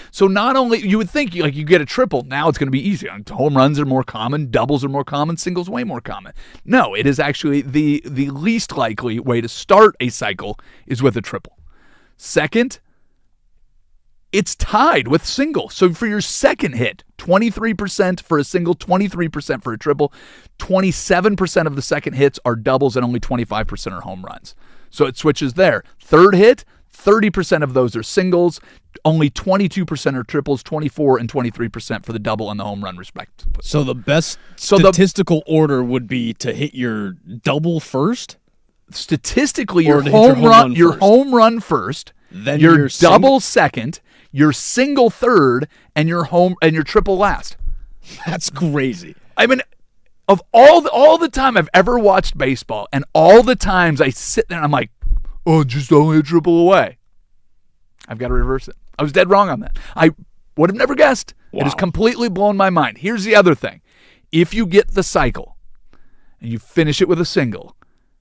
So not only, you would think like you get a triple, now it's going to be easy. Home runs are more common, doubles are more common, singles way more common. No, it is actually the least likely way to start a cycle is with a triple. Second, it's tied with single. So for your second hit, 23% for a single, 23% for a triple, 27% of the second hits are doubles, and only 25% are home runs. So it switches there. Third hit, 30% of those are singles, only 22% are triples, 24 and 23% for the double and the home run respectively. So the best statistical order would be to hit your double first? Statistically, your home run first, then your double second, your single third, and your triple last. That's crazy. I mean, of all the time I've ever watched baseball, and all the times I sit there and I'm like, oh, just only a triple away. I've got to reverse it. I was dead wrong on that. I would have never guessed. Wow. It has completely blown my mind. Here's the other thing. If you get the cycle and you finish it with a single,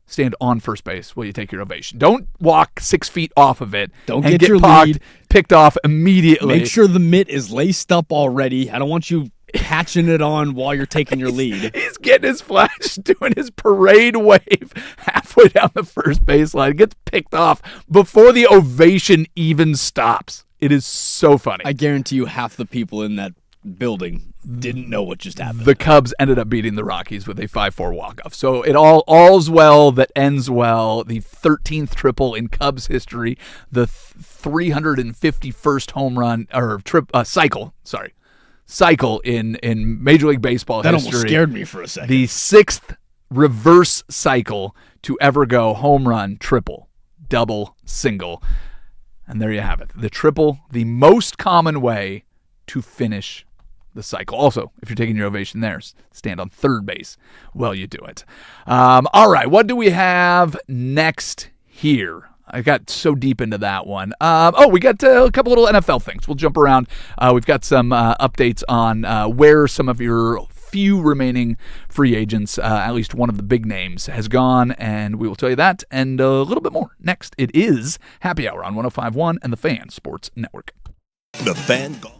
stand on first base while you take your ovation. Don't walk 6 feet off of it. Don't and get your lead picked off immediately. Make sure the mitt is laced up already. I don't want you patching it on while you're taking your lead. He's getting his flash, doing his parade wave halfway down the first baseline. Gets picked off before the ovation even stops. It is so funny. I guarantee you half the people in that building didn't know what just happened. The Cubs ended up beating the Rockies with a 5-4 walk-off. So it all's well that ends well. The 13th triple in Cubs history, the 351st home run or cycle in Major League Baseball history. That almost scared me for a second. The 6th reverse cycle to ever go home run, triple, double, single. And there you have it. The triple, the most common way to finish the cycle. Also, if you're taking your ovation there, stand on third base while you do it. All right, what do we have next here? I got so deep into that one. We got a couple little NFL things. We'll jump around. We've got some updates on where some of your few remaining free agents, at least one of the big names, has gone, and we will tell you that and a little bit more next. It is Happy Hour on 105.1 and the Fan Sports Network. The Fan Golf.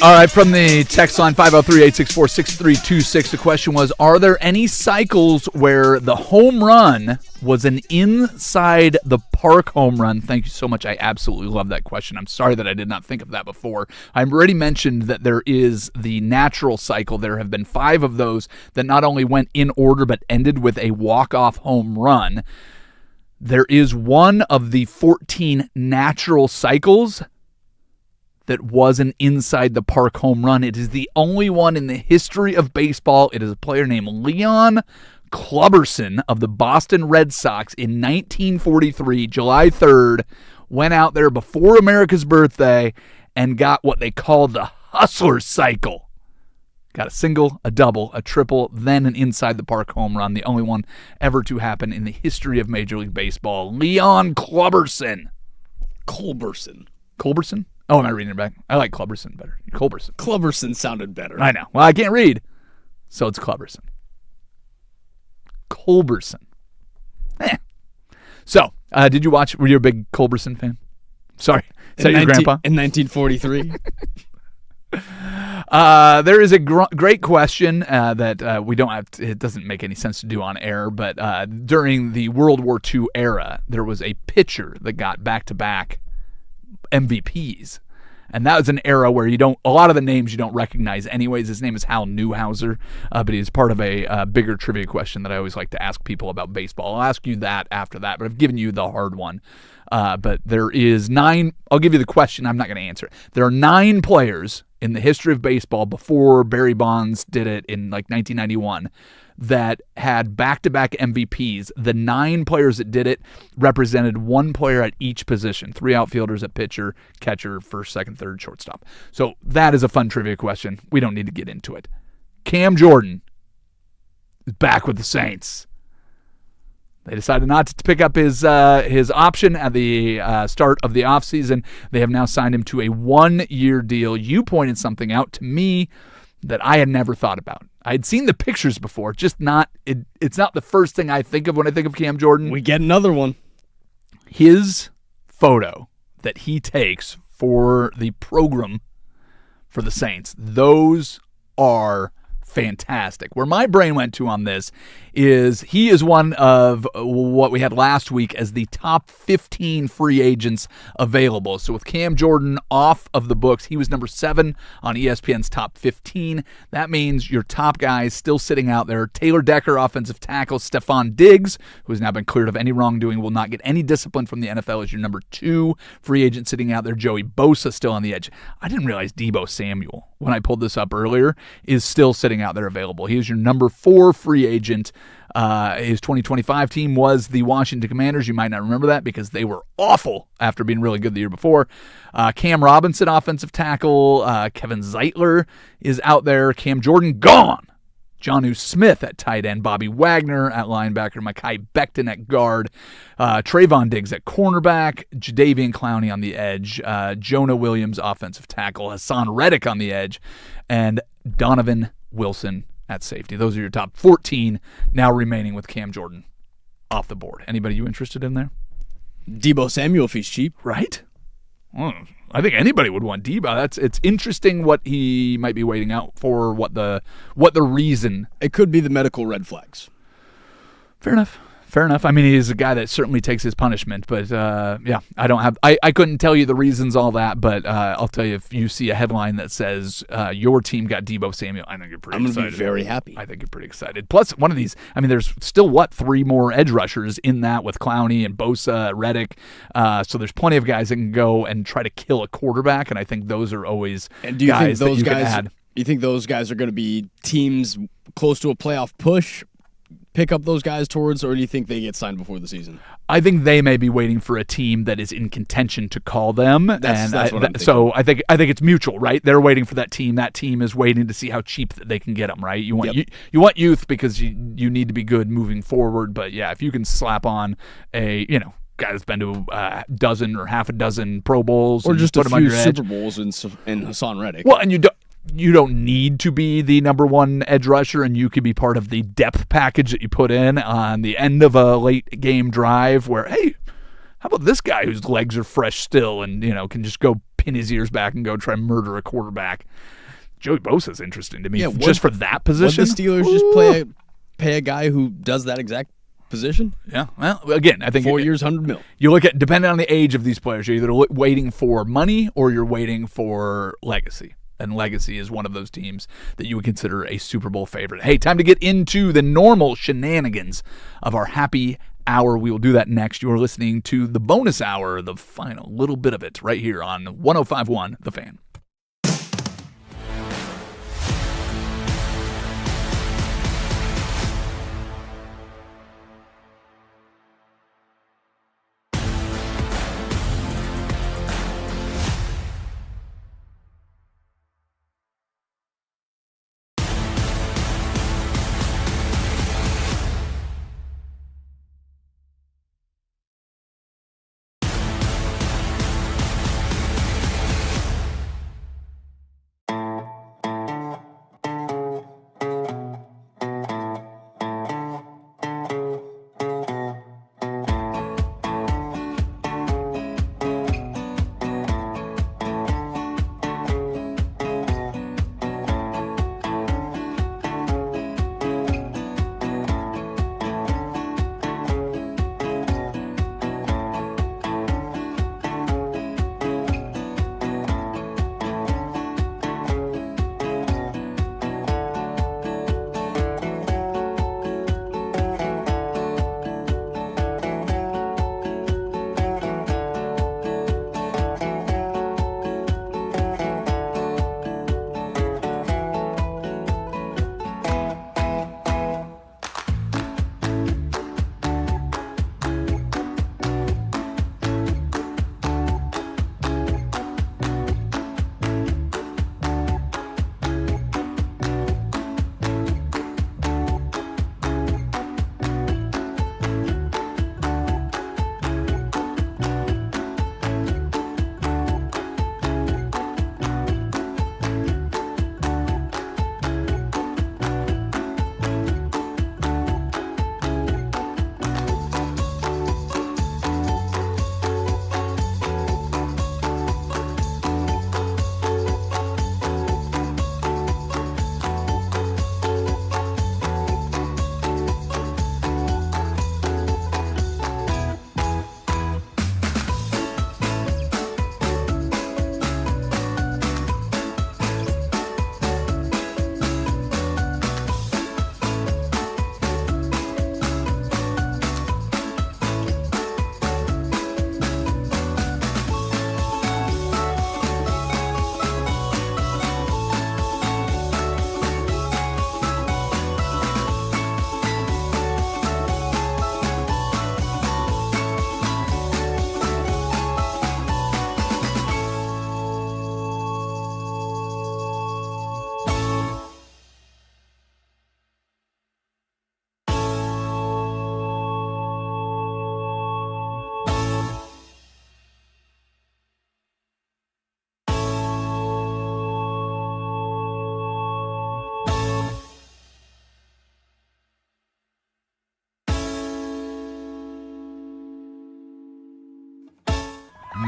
All right, from the text line 503-864-6326, the question was, are there any cycles where the home run was an inside the park home run? Thank you so much. I absolutely love that question. I'm sorry that I did not think of that before. I already mentioned that there is the natural cycle. There have been 5 of those that not only went in order but ended with a walk-off home run. There is one of the 14 natural cycles that was an inside the park home run. It is the only one in the history of baseball. It is a player named Leon Clubberson of the Boston Red Sox in 1943, July 3rd, went out there before America's birthday and got what they call the hustler cycle. Got a single, a double, a triple, then an inside the park home run, the only one ever to happen in the history of Major League Baseball. Leon Clubberson. Culberson? Oh, am I reading it back? I like Clubberson better. Culberson. Clubberson sounded better. I know. Well, I can't read, so it's Clubberson. Culberson. So, did you watch? Were you a big Culberson fan? Sorry. Is that your grandpa? In 1943? There is a great question that we don't have it doesn't make any sense to do on air, but during the World War II era, there was a pitcher that got back-to-back MVPs. And that was an era where a lot of the names you don't recognize anyways. His name is Hal Newhouser, but he's part of a bigger trivia question that I always like to ask people about baseball. I'll ask you that after that, but I've given you the hard one. But there is 9, I'll give you the question, I'm not going to answer it. There are 9 players in the history of baseball before Barry Bonds did it in like 1991 that had back-to-back MVPs. The 9 players that did it represented 1 player at each position. 3 outfielders at pitcher, catcher, first, second, third, shortstop. So that is a fun trivia question. We don't need to get into it. Cam Jordan is back with the Saints. They decided not to pick up his option at the start of the offseason. They have now signed him to a 1-year deal. You pointed something out to me that I had never thought about. I had seen the pictures before, just not it's not the first thing I think of when I think of Cam Jordan. We get another one. His photo that he takes for the program for the Saints, those are fantastic. Where my brain went to on this is he is one of what we had last week as the top 15 free agents available. So with Cam Jordan off of the books, he was number 7 on ESPN's top 15. That means your top guys still sitting out there. Taylor Decker, offensive tackle. Stephon Diggs, who has now been cleared of any wrongdoing, will not get any discipline from the NFL, as your number 2 free agent sitting out there. Joey Bosa still on the edge. I didn't realize Deebo Samuel, when I pulled this up earlier, is still sitting out there available. He is your number 4 free agent. His 2025 team was the Washington Commanders. You might not remember that because they were awful after being really good the year before. Cam Robinson, offensive tackle. Kevin Zeitler is out there. Cam Jordan, gone. Jonnu Smith at tight end. Bobby Wagner at linebacker. Mekhi Becton at guard. Trayvon Diggs at cornerback. Jadeveon Clowney on the edge. Jonah Williams, offensive tackle. Hassan Reddick on the edge. And Donovan Wilson at safety. Those are your top 14 now remaining with Cam Jordan off the board. Anybody you interested in there? Deebo Samuel if he's cheap. Right? I think anybody would want Deebo. It's interesting what he might be waiting out for, what the reason. It could be the medical red flags. Fair enough. I mean, he's a guy that certainly takes his punishment, but yeah, I couldn't tell you the reasons, all that, but I'll tell you, if you see a headline that says your team got Deebo Samuel, I think you're pretty excited. I'm going to be very happy. I think you're pretty excited. Plus, one of these, I mean, there's still, 3 more edge rushers in that with Clowney and Bosa, Reddick, so there's plenty of guys that can go and try to kill a quarterback, and I think those are always and do you guys think those that you guys, can add. You think those guys are going to be teams close to a playoff push? Pick up those guys towards, or do you think they get signed before the season? I think they may be waiting for a team that is in contention to call them. That's what I'm thinking. So I think it's mutual, right? They're waiting for that team. That team is waiting to see how cheap they can get them, right? You want you want youth because you need to be good moving forward. But yeah, if you can slap on a guy that's been to a dozen or half a dozen Pro Bowls, or just put a him on few your Super edge. Bowls in Hassan Reddick. Well, and you don't need to be the number 1 edge rusher, and you could be part of the depth package that you put in on the end of a late game drive where, hey, how about this guy whose legs are fresh still and can just go pin his ears back and go try and murder a quarterback. Joey Bosa's interesting to me, Yeah, just for that position. Would the Steelers just pay a guy who does that exact position? Yeah, well, again, I think 4 years, $100 million. you look at, depending on the age of these players, you're either waiting for money or you're waiting for legacy. And Legacy is one of those teams that you would consider a Super Bowl favorite. Hey, time to get into the normal shenanigans of our happy hour. We will do that next. You are listening to the bonus hour, the final little bit of it, right here on 105.1 The Fan.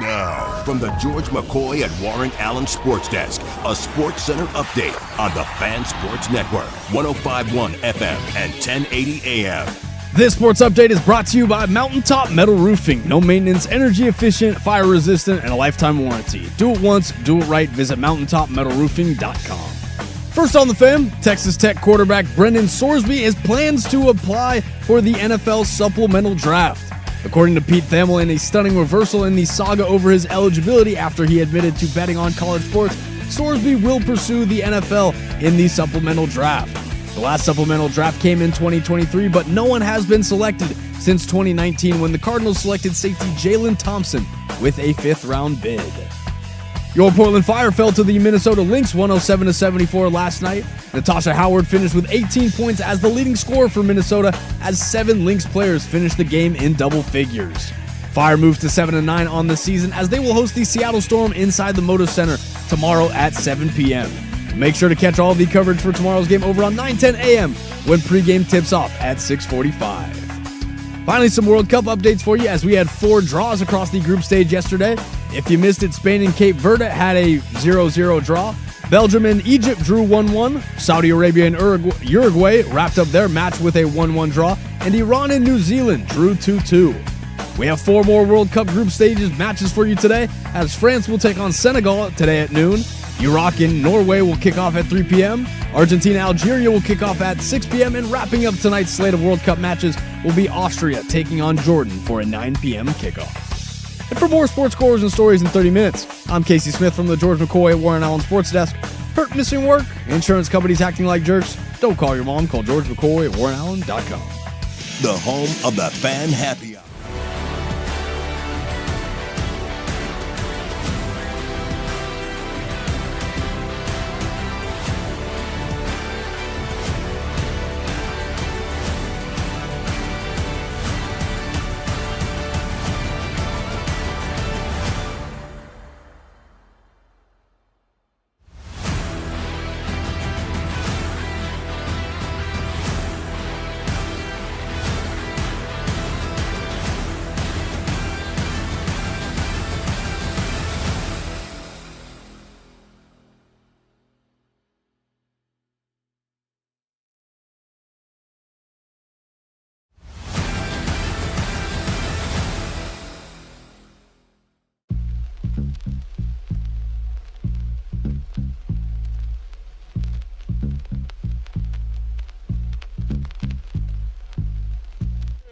Now, from the George McCoy and Warren Allen Sports Desk, a Sports Center update on the Fan Sports Network, 105.1 FM and 1080 AM. This sports update is brought to you by Mountaintop Metal Roofing. No maintenance, energy efficient, fire resistant, and a lifetime warranty. Do it once, do it right. Visit mountaintopmetalroofing.com. First on the Fan, Texas Tech quarterback Brendan Sorsby has plans to apply for the NFL supplemental draft. According to Pete Thamel, in a stunning reversal in the saga over his eligibility after he admitted to betting on college sports, Sorsby will pursue the NFL in the supplemental draft. The last supplemental draft came in 2023, but no one has been selected since 2019 when the Cardinals selected safety Jalen Thompson with a fifth-round bid. Your Portland Fire fell to the Minnesota Lynx 107-74 last night. Natasha Howard finished with 18 points as the leading scorer for Minnesota as 7 Lynx players finished the game in double figures. Fire moves to 7-9 on the season as they will host the Seattle Storm inside the Moda Center tomorrow at 7 p.m. Make sure to catch all the coverage for tomorrow's game over on 9:10 a.m. when pregame tips off at 6:45. Finally, some World Cup updates for you as we had 4 draws across the group stage yesterday. If you missed it, Spain and Cape Verde had a 0-0 draw. Belgium and Egypt drew 1-1. Saudi Arabia and Uruguay wrapped up their match with a 1-1 draw. And Iran and New Zealand drew 2-2. We have 4 more World Cup group stages matches for you today, as France will take on Senegal today at noon. Iraq and Norway will kick off at 3 p.m. Argentina-Algeria will kick off at 6 p.m. And wrapping up tonight's slate of World Cup matches will be Austria taking on Jordan for a 9 p.m. kickoff. And for more sports scores and stories in 30 minutes, I'm Casey Smith from the George McCoy at Warren Allen Sports Desk. Hurt, missing work? Insurance companies acting like jerks? Don't call your mom. Call George McCoy at WarrenAllen.com. The home of the Fan Happy Hour.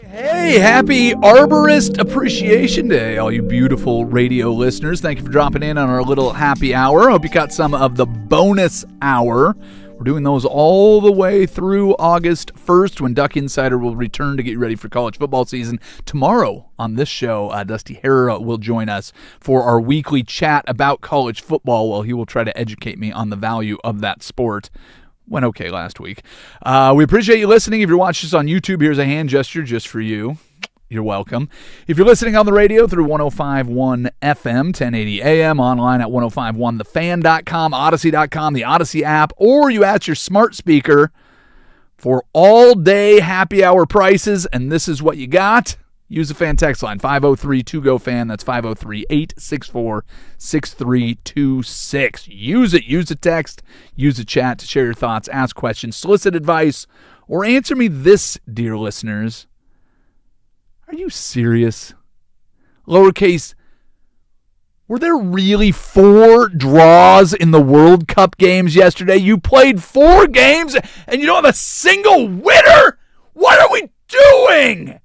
Hey, happy Arborist Appreciation Day, all you beautiful radio listeners. Thank you for dropping in on our little happy hour. Hope you got some of the bonus hour. We're doing those all the way through August 1st when Duck Insider will return to get you ready for college football season. Tomorrow on this show, Dusty Herrera will join us for our weekly chat about college football while he will try to educate me on the value of that sport. Went okay last week. We appreciate you listening. If you're watching us on YouTube, here's a hand gesture just for you. You're welcome. If you're listening on the radio through 105.1 FM, 1080 AM, online at 1051thefan.com, Odyssey.com, the Odyssey app, or you ask your smart speaker for all-day happy hour prices, and this is what you got. Use the fan text line, 503-2GO-FAN. That's 503-864-6326. Use it. Use the text. Use the chat to share your thoughts, ask questions, solicit advice, or answer me this, dear listeners. Are you serious? Lowercase, were there really 4 draws in the World Cup games yesterday? You played 4 games and you don't have a single winner? What are we doing?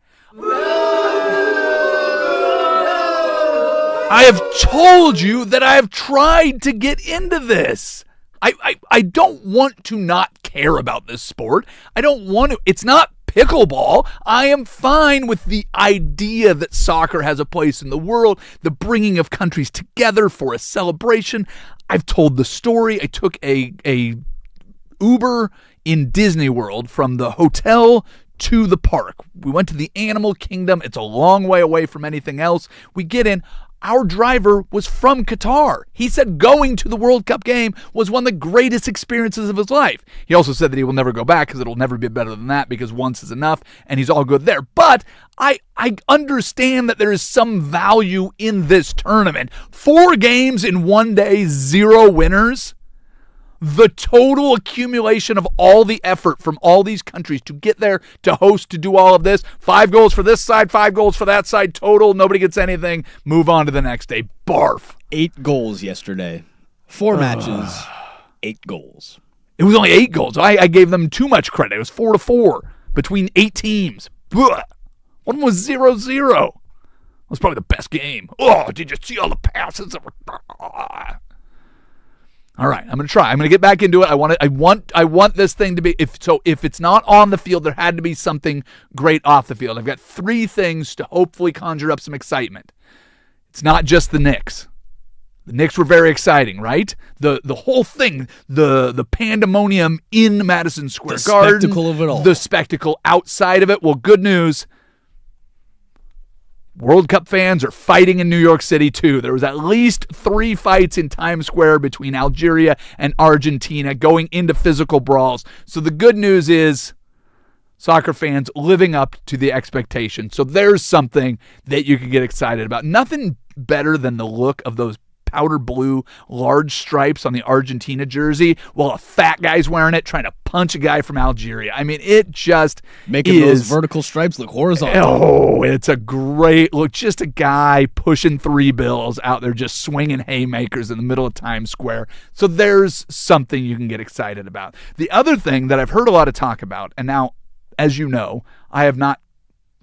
I have told you that I have tried to get into this. I don't want to not care about this sport. I don't want to. It's not pickleball. I am fine with the idea that soccer has a place in the world, the bringing of countries together for a celebration. I've told the story. I took a Uber in Disney World from the hotel to the park. We went to the Animal Kingdom. It's a long way away from anything else. We get in. Our driver was from Qatar. He said going to the World Cup game was one of the greatest experiences of his life. He also said that he will never go back because it'll never be better than that because once is enough and he's all good there. But I understand that there is some value in this tournament. 4 games in one day, 0 winners. The total accumulation of all the effort from all these countries to get there, to host, to do all of this. 5 goals for this side, 5 goals for that side. Total, nobody gets anything. Move on to the next day. Barf. 8 goals yesterday. 4 matches, 8 goals. It was only 8 goals. I gave them too much credit. It was 4-4 between 8 teams. Blah. One was 0-0. It was probably the best game. Oh, did you see all the passes that were... All right, I'm going to try. I'm going to get back into it. I want this thing to be if it's not on the field, there had to be something great off the field. I've got 3 things to hopefully conjure up some excitement. It's not just the Knicks. The Knicks were very exciting, right? The whole thing, the pandemonium in Madison Square Garden, the spectacle of it all. The spectacle outside of it. Well, good news. World Cup fans are fighting in New York City, too. There was at least 3 fights in Times Square between Algeria and Argentina going into physical brawls. So the good news is soccer fans living up to the expectation. So there's something that you can get excited about. Nothing better than the look of those powder blue large stripes on the Argentina jersey while a fat guy's wearing it trying to punch a guy from Algeria. I mean, it just making those vertical stripes look horizontal. Oh, it's a great look. Just a guy pushing $3 bills out there just swinging haymakers in the middle of Times Square. So there's something you can get excited about. The other thing that I've heard a lot of talk about, and now, as you know, I have not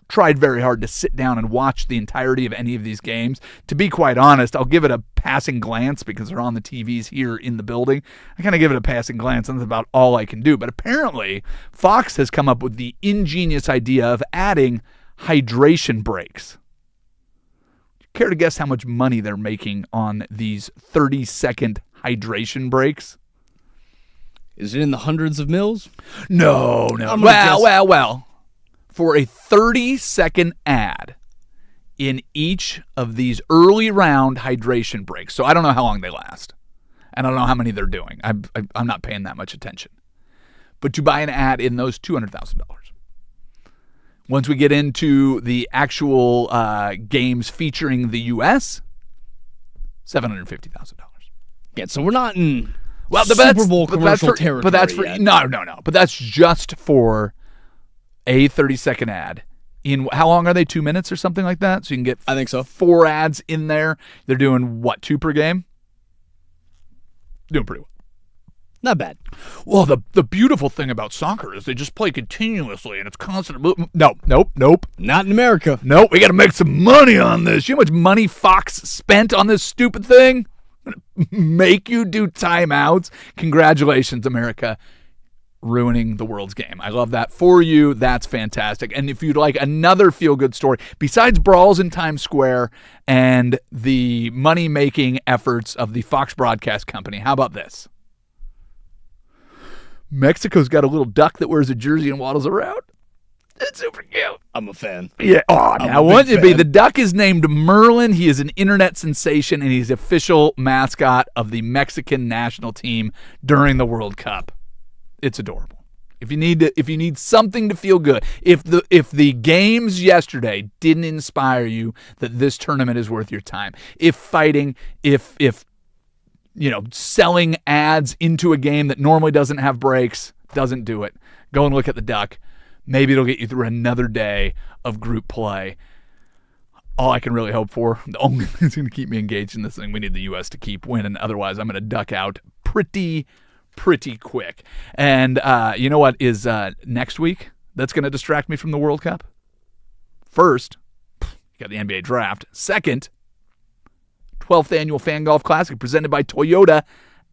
tried very hard to sit down and watch the entirety of any of these games. To be quite honest, I'll give it a passing glance because they're on the TVs here in the building. I kind of give it a passing glance, and that's about all I can do. But apparently, Fox has come up with the ingenious idea of adding hydration breaks. Care to guess how much money they're making on these 30-second hydration breaks? Is it in the hundreds of mils? No. Well. For a 30-second ad in each of these early round hydration breaks. So I don't know how long they last. And I don't know how many they're doing. I'm not paying that much attention. But to buy an ad in those, $200,000. Once we get into the actual games featuring the U.S., $750,000. Yeah, so we're not in the Super Bowl commercial territory But that's for yet. No. But that's just for a 30-second ad. In how long are they? 2 minutes or something like that? So you can get I think so. 4 ads in there. They're doing what, 2 per game? Doing pretty well. Not bad. Well, the beautiful thing about soccer is they just play continuously and it's constant. Nope. Not in America. Nope, we got to make some money on this. You know how much money Fox spent on this stupid thing? Make you do timeouts. Congratulations, America. Ruining the world's game. I love that for you. That's fantastic. And if you'd like another feel-good story, besides brawls in Times Square and the money-making efforts of the Fox Broadcast Company, how about this? Mexico's got a little duck that wears a jersey and waddles around. It's super cute. I'm a fan. Yeah. Oh, now wouldn't it be? The duck is named Merlin. He is an internet sensation, and he's official mascot of the Mexican national team during the World Cup. It's adorable. If you need something to feel good, if the games yesterday didn't inspire you that this tournament is worth your time, if selling ads into a game that normally doesn't have breaks doesn't do it, go and look at the duck. Maybe it'll get you through another day of group play. All I can really hope for, the only thing that's going to keep me engaged in this thing, we need the U.S. to keep winning. Otherwise, I'm going to duck out pretty quick. And you know what is next week that's going to distract me from the World Cup? First, you got the NBA draft. Second, 12th annual Fan Golf Classic presented by Toyota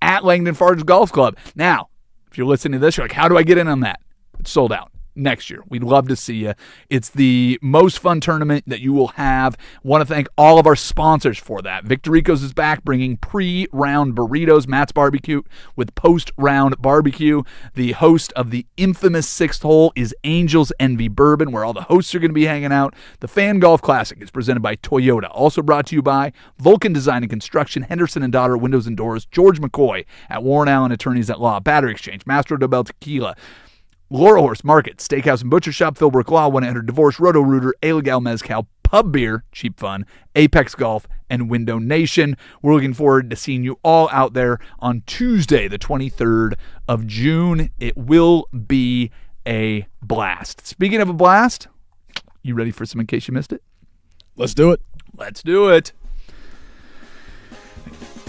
at Langdon Farms Golf Club. Now, if you're listening to this, you're like, how do I get in on that? It's sold out. Next year. We'd love to see you. It's the most fun tournament that you will have. Want to thank all of our sponsors for that. Victoricos is back bringing pre-round burritos, Matt's Barbecue with post-round barbecue. The host of the infamous Sixth Hole is Angels Envy Bourbon, where all the hosts are going to be hanging out. The Fan Golf Classic is presented by Toyota. Also brought to you by Vulcan Design and Construction, Henderson & Daughter Windows and Doors, George McCoy at Warren Allen Attorneys at Law, Battery Exchange, Mastro Dobel Tequila, Laurel Horse Market, Steakhouse and Butcher Shop, Philbrook Law, 1-800-DIVORCE, Roto-Rooter, Alegal Mezcal, Pub Beer, Cheap Fun, Apex Golf, and Window Nation. We're looking forward to seeing you all out there on Tuesday, the 23rd of June. It will be a blast. Speaking of a blast, you ready for some In Case You Missed It? Let's do it. Let's do it.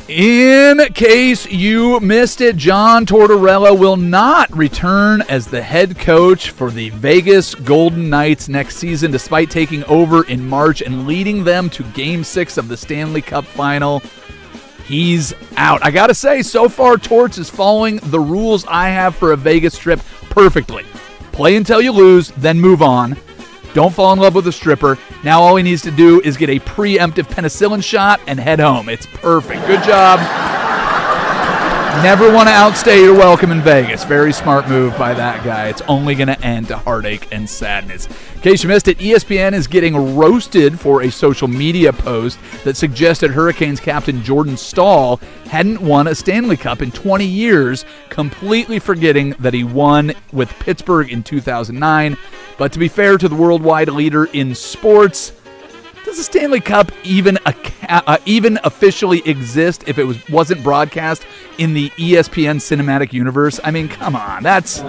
In case you missed it, John Tortorella will not return as the head coach for the Vegas Golden Knights next season, despite taking over in March and leading them to Game 6 of the Stanley Cup Final. He's out. I gotta say, so far, Torts is following the rules I have for a Vegas trip perfectly. Play until you lose, then move on. Don't fall in love with a stripper. Now all he needs to do is get a preemptive penicillin shot and head home. It's perfect. Good job. Never want to outstay your welcome in Vegas. Very smart move by that guy. It's only going to end to heartache and sadness. In case you missed it, ESPN is getting roasted for a social media post that suggested Hurricanes captain Jordan Staal hadn't won a Stanley Cup in 20 years, completely forgetting that he won with Pittsburgh in 2009. But to be fair to the worldwide leader in sports, does does the Stanley Cup even even officially exist if it wasn't broadcast in the ESPN cinematic universe? I mean, come on. That's...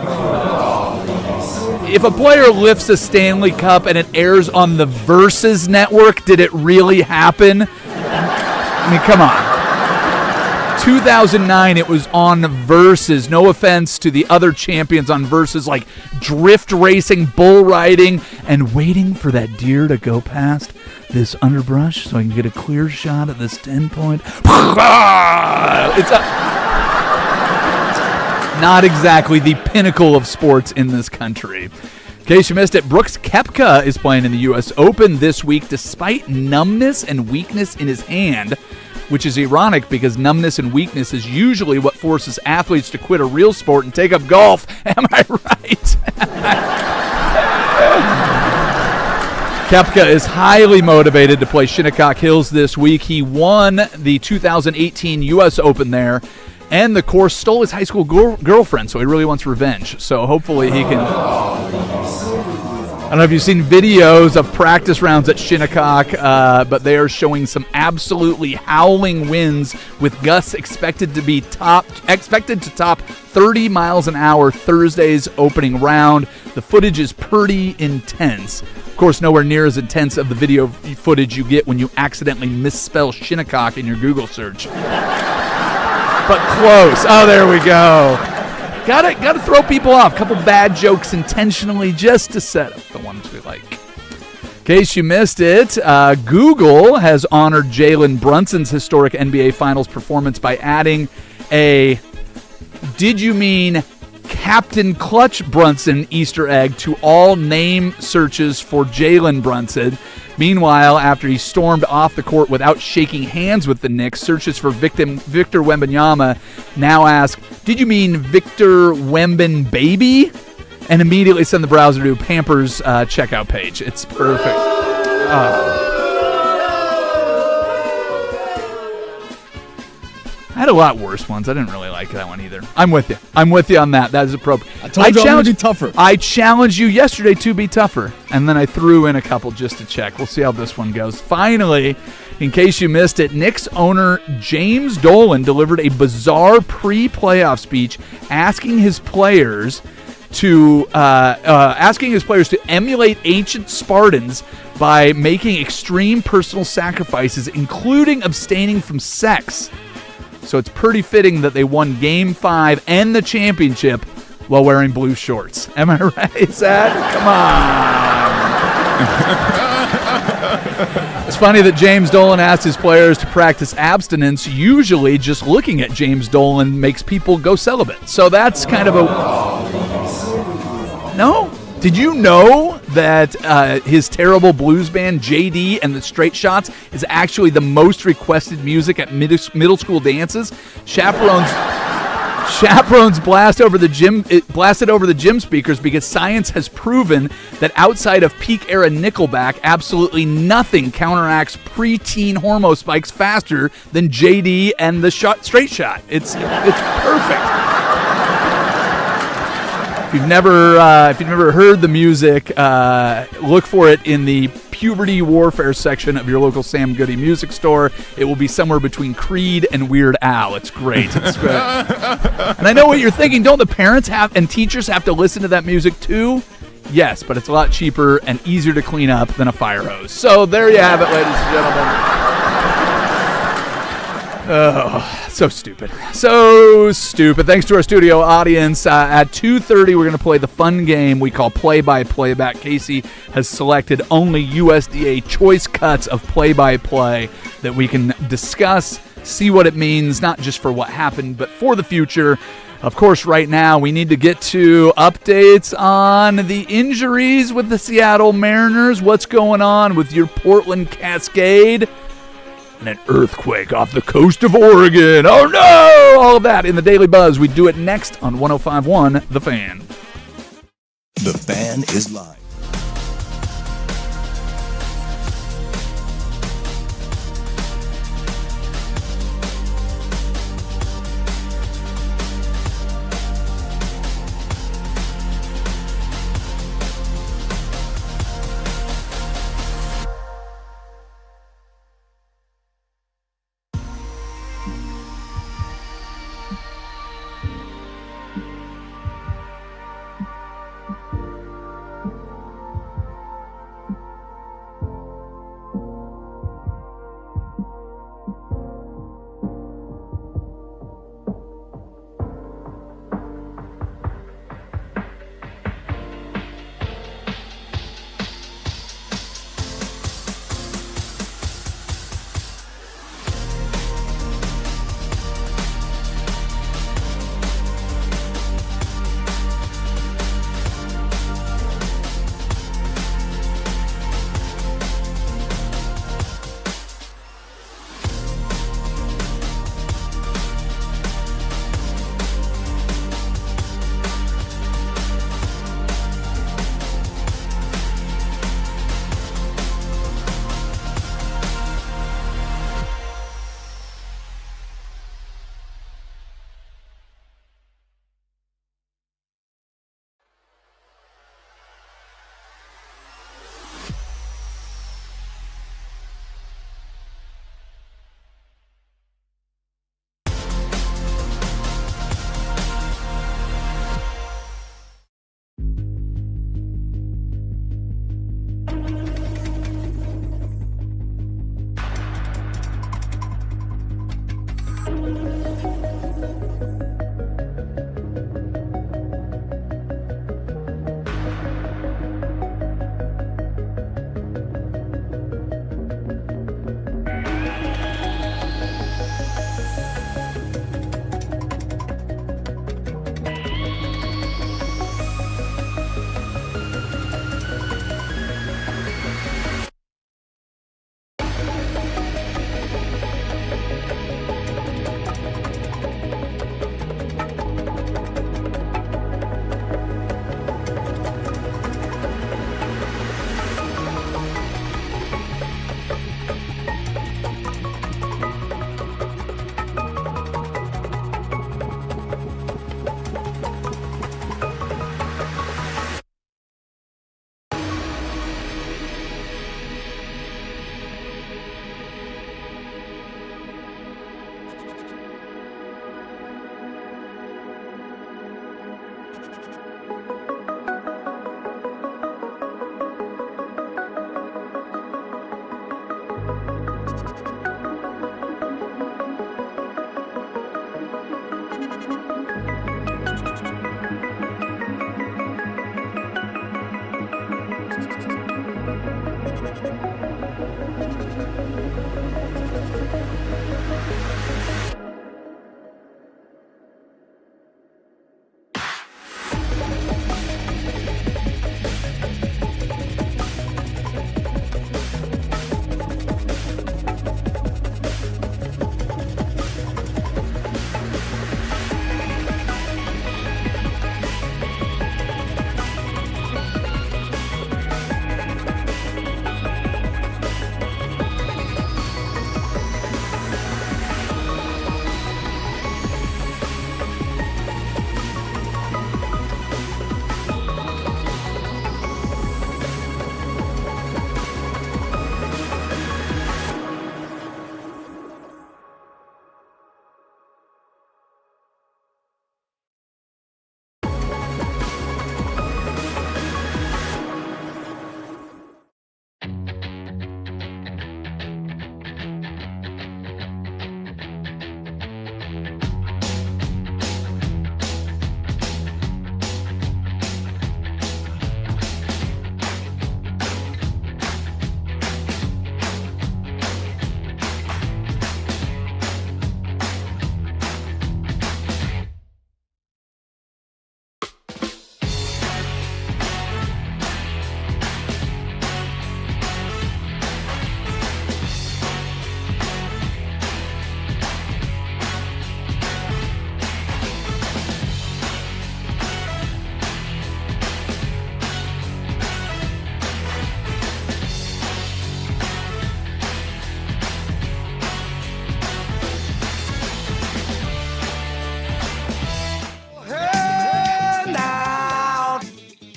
If a player lifts a Stanley Cup and it airs on the Versus network, did it really happen? I mean, come on. 2009, it was on Versus. No offense to the other champions on Versus, like drift racing, bull riding, and waiting for that deer to go past this underbrush so I can get a clear shot of this 10-point. It's not exactly the pinnacle of sports in this country. In case you missed it, Brooks Koepka is playing in the U.S. Open this week despite numbness and weakness in his hand, which is ironic because numbness and weakness is usually what forces athletes to quit a real sport and take up golf. Am I right? Koepka is highly motivated to play Shinnecock Hills this week. He won the 2018 U.S. Open there, and the course stole his high school girlfriend, so he really wants revenge. So hopefully he can... I don't know if you've seen videos of practice rounds at Shinnecock, but they are showing some absolutely howling winds with gusts expected to top 30 miles an hour Thursday's opening round. The footage is pretty intense. Of course, nowhere near as intense of the video footage you get when you accidentally misspell Shinnecock in your Google search. But close. Oh, there we go. Gotta throw people off. Couple bad jokes intentionally just to set up the ones we like. In case you missed it, Google has honored Jalen Brunson's historic NBA Finals performance by adding a "Did you mean Captain Clutch Brunson" Easter egg to all name searches for Jalen Brunson. Meanwhile, after he stormed off the court without shaking hands with the Knicks, searches for Victor Wembanyama now ask, "Did you mean Victor Wemben baby?" And immediately send the browser to Pampers checkout page. It's perfect. I had a lot worse ones. I didn't really like that one either. I'm with you. I'm with you on that. That is appropriate. I told you I'm going to be tougher. I challenged you yesterday to be tougher, and then I threw in a couple just to check. We'll see how this one goes. Finally, in case you missed it, Knicks owner James Dolan delivered a bizarre pre-playoff speech asking his players to emulate ancient Spartans by making extreme personal sacrifices, including abstaining from sex. So it's pretty fitting that they won Game 5 and the championship while wearing blue shorts. Am I right, Zach? Come on. It's funny that James Dolan asked his players to practice abstinence. Usually just looking at James Dolan makes people go celibate. So that's kind of a... No? Did you know that his terrible blues band, JD and the Straight Shots, is actually the most requested music at middle school dances? Chaperones blasted over the gym speakers because science has proven that outside of peak era Nickelback, absolutely nothing counteracts preteen hormone spikes faster than JD and the Straight Shot. It's perfect. If you've never heard the music, look for it in the puberty warfare section of your local Sam Goody music store. It will be somewhere between Creed and Weird Al. It's great. It's great. And I know what you're thinking. Don't the parents and teachers have to listen to that music too? Yes, but it's a lot cheaper and easier to clean up than a fire hose. So there you have it, ladies and gentlemen. Oh, so stupid. So stupid. Thanks to our studio audience. At 2:30, we're going to play the fun game we call Play-by-Play Back. Casey has selected only USDA choice cuts of play-by-play that we can discuss, see what it means, not just for what happened, but for the future. Of course, right now, we need to get to updates on the injuries with the Seattle Mariners. What's going on with your Portland Cascade? And an earthquake off the coast of Oregon. Oh, no! All of that in the Daily Buzz. We do it next on 105.1 The Fan. The Fan is live.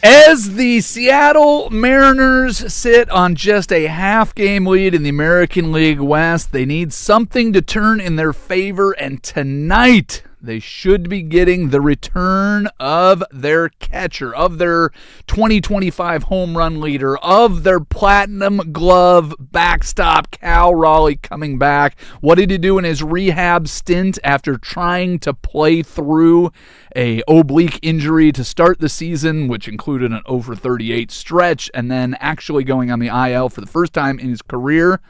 As the Seattle Mariners sit on just a half-game lead in the American League West, they need something to turn in their favor, and tonight they should be getting the return of their catcher, of their 2025 home run leader, of their platinum glove backstop, Cal Raleigh, coming back. What did he do in his rehab stint after trying to play through a oblique injury to start the season, which included an 0-for-38 stretch, and then actually going on the IL for the first time in his career?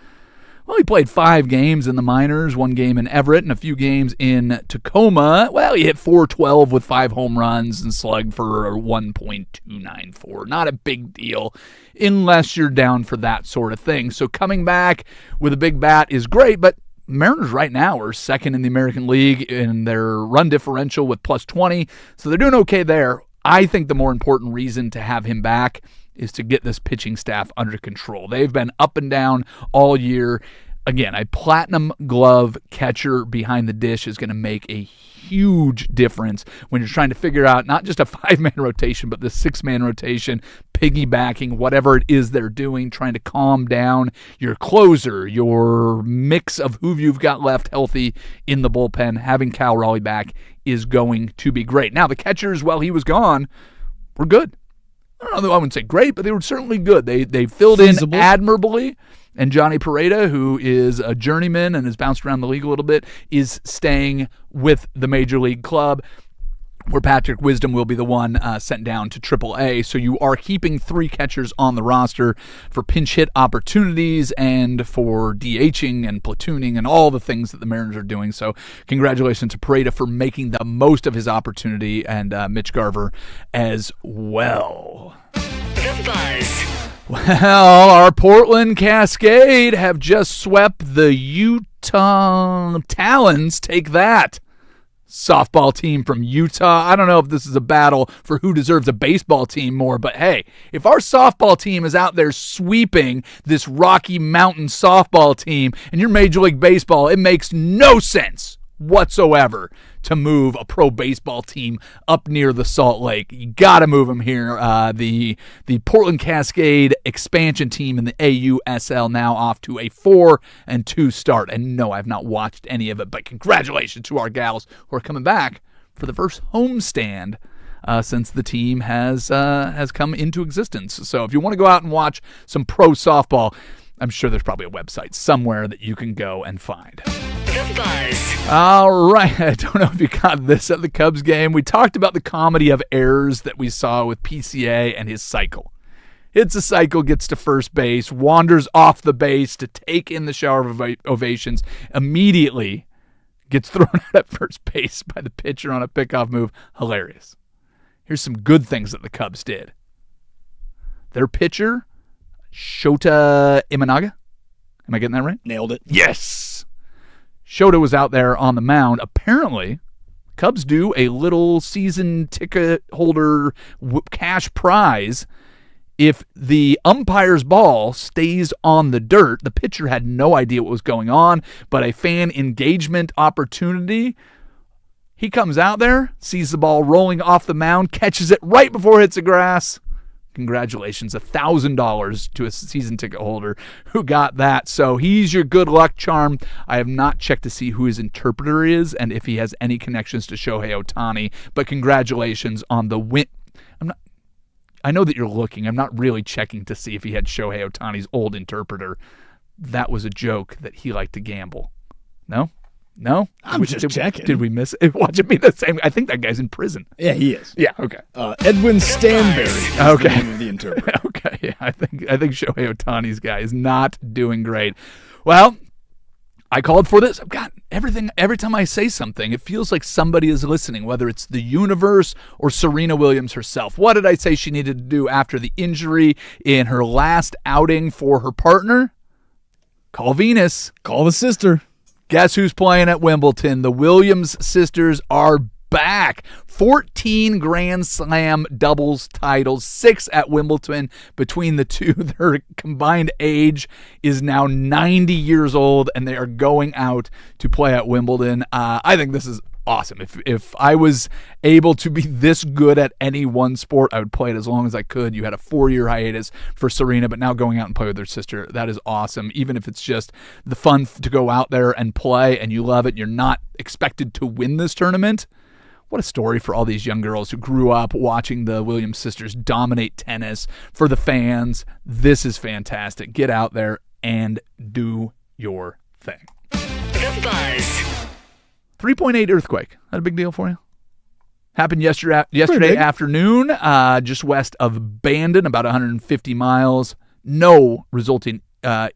Well, he played 5 games in the minors, 1 game in Everett, and a few games in Tacoma. Well, he hit .412 with 5 home runs and slugged for 1.294. Not a big deal unless you're down for that sort of thing. So coming back with a big bat is great, but Mariners right now are second in the American League in their run differential with +20, so they're doing okay there. I think the more important reason to have him back is to get this pitching staff under control. They've been up and down all year. Again, a platinum glove catcher behind the dish is going to make a huge difference when you're trying to figure out not just a 5-man rotation, but the 6-man rotation, piggybacking whatever it is they're doing, trying to calm down your closer, your mix of who you've got left healthy in the bullpen. Having Cal Raleigh back is going to be great. Now, the catchers, while he was gone, were good. I don't know, I wouldn't say great, but they were certainly good. They filled Feasible. in admirably. And Johnny Pareda, who is a journeyman and has bounced around the league a little bit, is staying with the Major League club, where Patrick Wisdom will be the one sent down to AAA. So you are keeping 3 catchers on the roster for pinch hit opportunities and for DHing and platooning and all the things that the Mariners are doing. So congratulations to Pareda for making the most of his opportunity, and Mitch Garver as well. The Buzz. Well, our Portland Cascade have just swept the Utah Talons. Take that, softball team from Utah. I don't know if this is a battle for who deserves a baseball team more, but hey, if our softball team is out there sweeping this Rocky Mountain softball team and you're Major League Baseball, it makes no sense whatsoever to move a pro baseball team up near the Salt Lake. You got to move them here. The Portland Cascade expansion team in the AUSL now off to a 4-2 start. And no, I've not watched any of it, but congratulations to our gals who are coming back for the first homestand since the team has come into existence. So if you want to go out and watch some pro softball, I'm sure there's probably a website somewhere that you can go and find. The Buzz. All right. I don't know if you got this at the Cubs game. We talked about the comedy of errors that we saw with PCA and his cycle. Hits a cycle, gets to first base, wanders off the base to take in the shower of ovations, immediately gets thrown out at first base by the pitcher on a pickoff move. Hilarious. Here's some good things that the Cubs did. Their pitcher, Shota Imanaga. Am I getting that right? Nailed it. Yes. Shota was out there on the mound. Apparently, Cubs do a little season ticket holder cash prize if the umpire's ball stays on the dirt. The pitcher had no idea what was going on, but a fan engagement opportunity. He comes out there, sees the ball rolling off the mound, catches it right before it hits the grass. Congratulations, $1,000 to a season ticket holder who got that. So he's your good luck charm. I have not checked to see who his interpreter is and if he has any connections to Shohei Ohtani, but congratulations on the win. I know that you're looking. I'm not really checking to see if he had Shohei Ohtani's old interpreter. That was a joke that he liked to gamble. No? I'm just checking. Did we miss it? Watch it be the same. I think that guy's in prison. Yeah, he is. Yeah, okay. Edwin Stanberry is Okay. the name of the interpreter. Okay, yeah, I think Shohei Ohtani's guy is not doing great. Well, I called for this. I've got everything. Every time I say something, it feels like somebody is listening, whether it's the universe or Serena Williams herself. What did I say she needed to do after the injury in her last outing for her partner? Call Venus. Call the sister. Guess who's playing at Wimbledon? The Williams sisters are back. 14 Grand Slam doubles titles, 6 at Wimbledon between the two. Their combined age is now 90 years old, and they are going out to play at Wimbledon. I think this is awesome. If I was able to be this good at any one sport, I would play it as long as I could. You had a 4-year hiatus for Serena, but now going out and play with her sister, that is awesome. Even if it's just the fun to go out there and play and you love it, you're not expected to win this tournament. What a story for all these young girls who grew up watching the Williams sisters dominate tennis for the fans. This is fantastic. Get out there and do your thing. The Buzz. 3.8 earthquake. That a big deal for you? Happened yesterday big. afternoon, just west of Bandon, about 150 miles. No resulting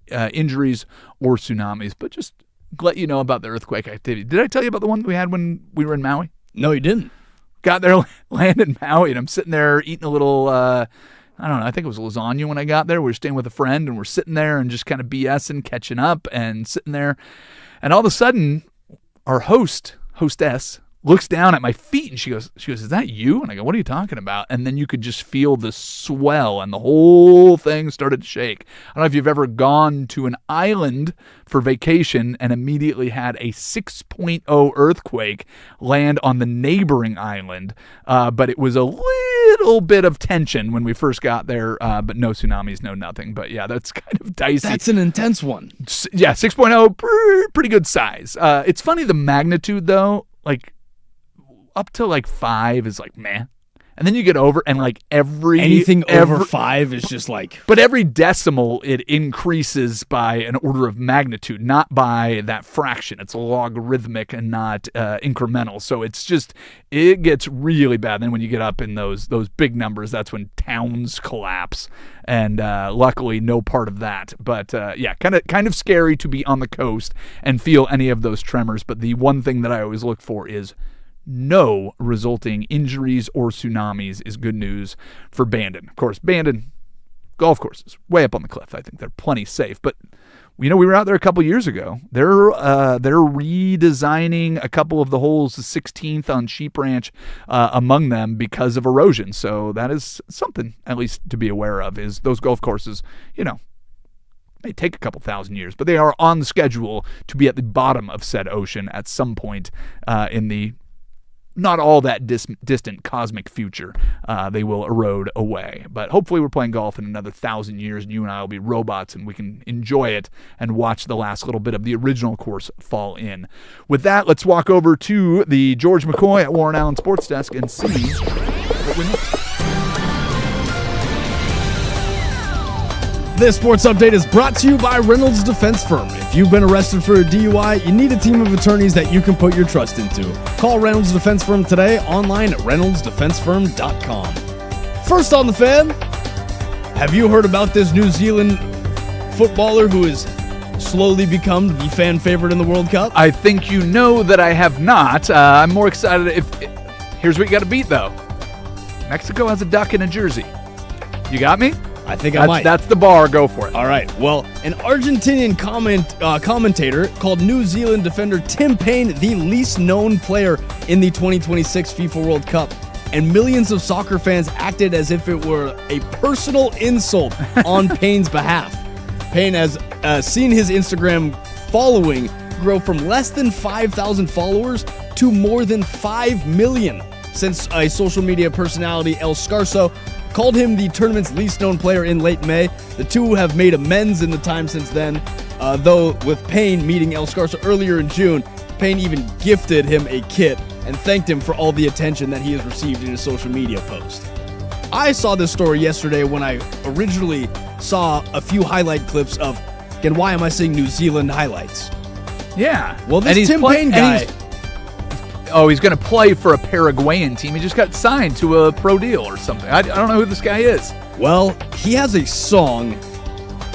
injuries or tsunamis, but just let you know about the earthquake activity. Did I tell you about the one that we had when we were in Maui? No, you didn't. Got there, landed in Maui, and I'm sitting there eating a little, I don't know, I think it was lasagna when I got there. We were staying with a friend, and we're sitting there and just kind of BSing, catching up, and sitting there. And all of a sudden, our hostess, looks down at my feet, and she goes, "Is that you?" And I go, "What are you talking about?" And then you could just feel the swell, and the whole thing started to shake. I don't know if you've ever gone to an island for vacation and immediately had a 6.0 earthquake land on the neighboring island, but it was a little bit of tension when we first got there, but no tsunamis, no nothing. But yeah, that's kind of dicey. That's an intense one. Yeah, 6.0, pretty good size. It's funny, the magnitude, though, like, up to like 5 is like meh, and then you get over and like anything over 5 is just like. But every decimal it increases by an order of magnitude, not by that fraction. It's logarithmic and not incremental. So it gets really bad. Then when you get up in those big numbers, that's when towns collapse. And luckily, no part of that. But yeah, kind of scary to be on the coast and feel any of those tremors. But the one thing that I always look for is no resulting injuries or tsunamis is good news for Bandon. Of course, Bandon golf courses way up on the cliff. I think they're plenty safe. But we were out there a couple years ago. They're redesigning a couple of the holes, the 16th on Sheep Ranch, among them because of erosion. So that is something at least to be aware of. Is those golf courses, may take a couple thousand years, but they are on the schedule to be at the bottom of said ocean at some point in the not all that distant cosmic future. They will erode away. But hopefully we're playing golf in another 1,000 years, and you and I will be robots, and we can enjoy it and watch the last little bit of the original course fall in. With that, let's walk over to the George McCoy at Warren Allen Sports Desk and see what we know. This sports update is brought to you by Reynolds Defense Firm. If you've been arrested for a DUI, you need a team of attorneys that you can put your trust into. Call Reynolds Defense Firm today, online at reynoldsdefensefirm.com. First on the fan, have you heard about this New Zealand footballer who has slowly become the fan favorite in the World Cup? I think you know that I have not. I'm more excited. Here's what you got to beat, though. Mexico has a duck in a jersey. You got me? I think I might. That's the bar. Go for it. All right. Well, an Argentinian commentator called New Zealand defender Tim Payne the least known player in the 2026 FIFA World Cup, and millions of soccer fans acted as if it were a personal insult on Payne's behalf. Payne has seen his Instagram following grow from less than 5,000 followers to more than 5 million since a social media personality, El Scarso, called him the tournament's least known player in late May. The two have made amends in the time since then, though with Payne meeting El Scarso earlier in June, Payne even gifted him a kit and thanked him for all the attention that he has received in his social media post. I saw this story yesterday when I originally saw a few highlight clips of, again, why am I seeing New Zealand highlights? Yeah. Well, this Tim Payne guy... He's going to play for a Paraguayan team. He just got signed to a pro deal or something. I don't know who this guy is. Well, he has a song,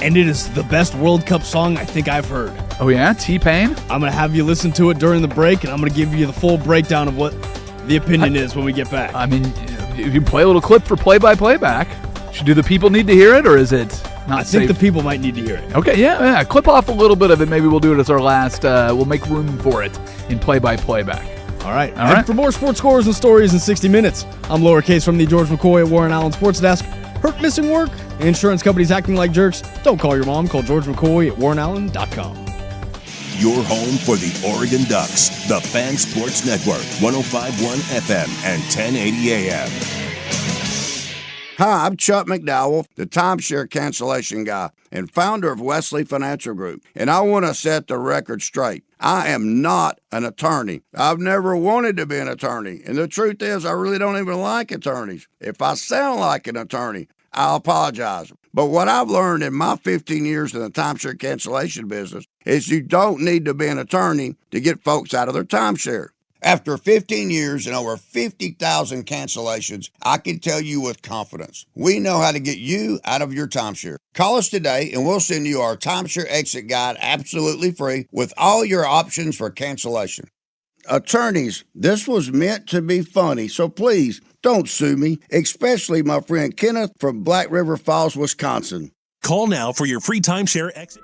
and it is the best World Cup song I think I've heard. Oh, yeah? T-Pain? I'm going to have you listen to it during the break, and I'm going to give you the full breakdown of what the opinion is when we get back. I mean, you can play a little clip for play-by-playback. Do the people need to hear it, or is it not safe? I think the people might need to hear it. Okay, yeah. Clip off a little bit of it. Maybe we'll do it as our last. We'll make room for it in play-by-playback. All right. For more sports scores and stories in 60 minutes, I'm Lowercase from the George McCoy at Warren Allen Sports Desk. Hurt, missing work? Insurance companies acting like jerks? Don't call your mom. Call George McCoy at warrenallen.com. your home for the Oregon Ducks. The Fan Sports Network, 105.1 FM and 1080 AM. Hi, I'm Chuck McDowell, the timeshare cancellation guy and founder of Wesley Financial Group, and I want to set the record straight. I am not an attorney. I've never wanted to be an attorney, and the truth is I really don't even like attorneys. If I sound like an attorney, I apologize. But what I've learned in my 15 years in the timeshare cancellation business is you don't need to be an attorney to get folks out of their timeshare. After 15 years and over 50,000 cancellations, I can tell you with confidence, we know how to get you out of your timeshare. Call us today and we'll send you our timeshare exit guide absolutely free with all your options for cancellation. Attorneys, this was meant to be funny, so please don't sue me, especially my friend Kenneth from Black River Falls, Wisconsin. Call now for your free timeshare exit.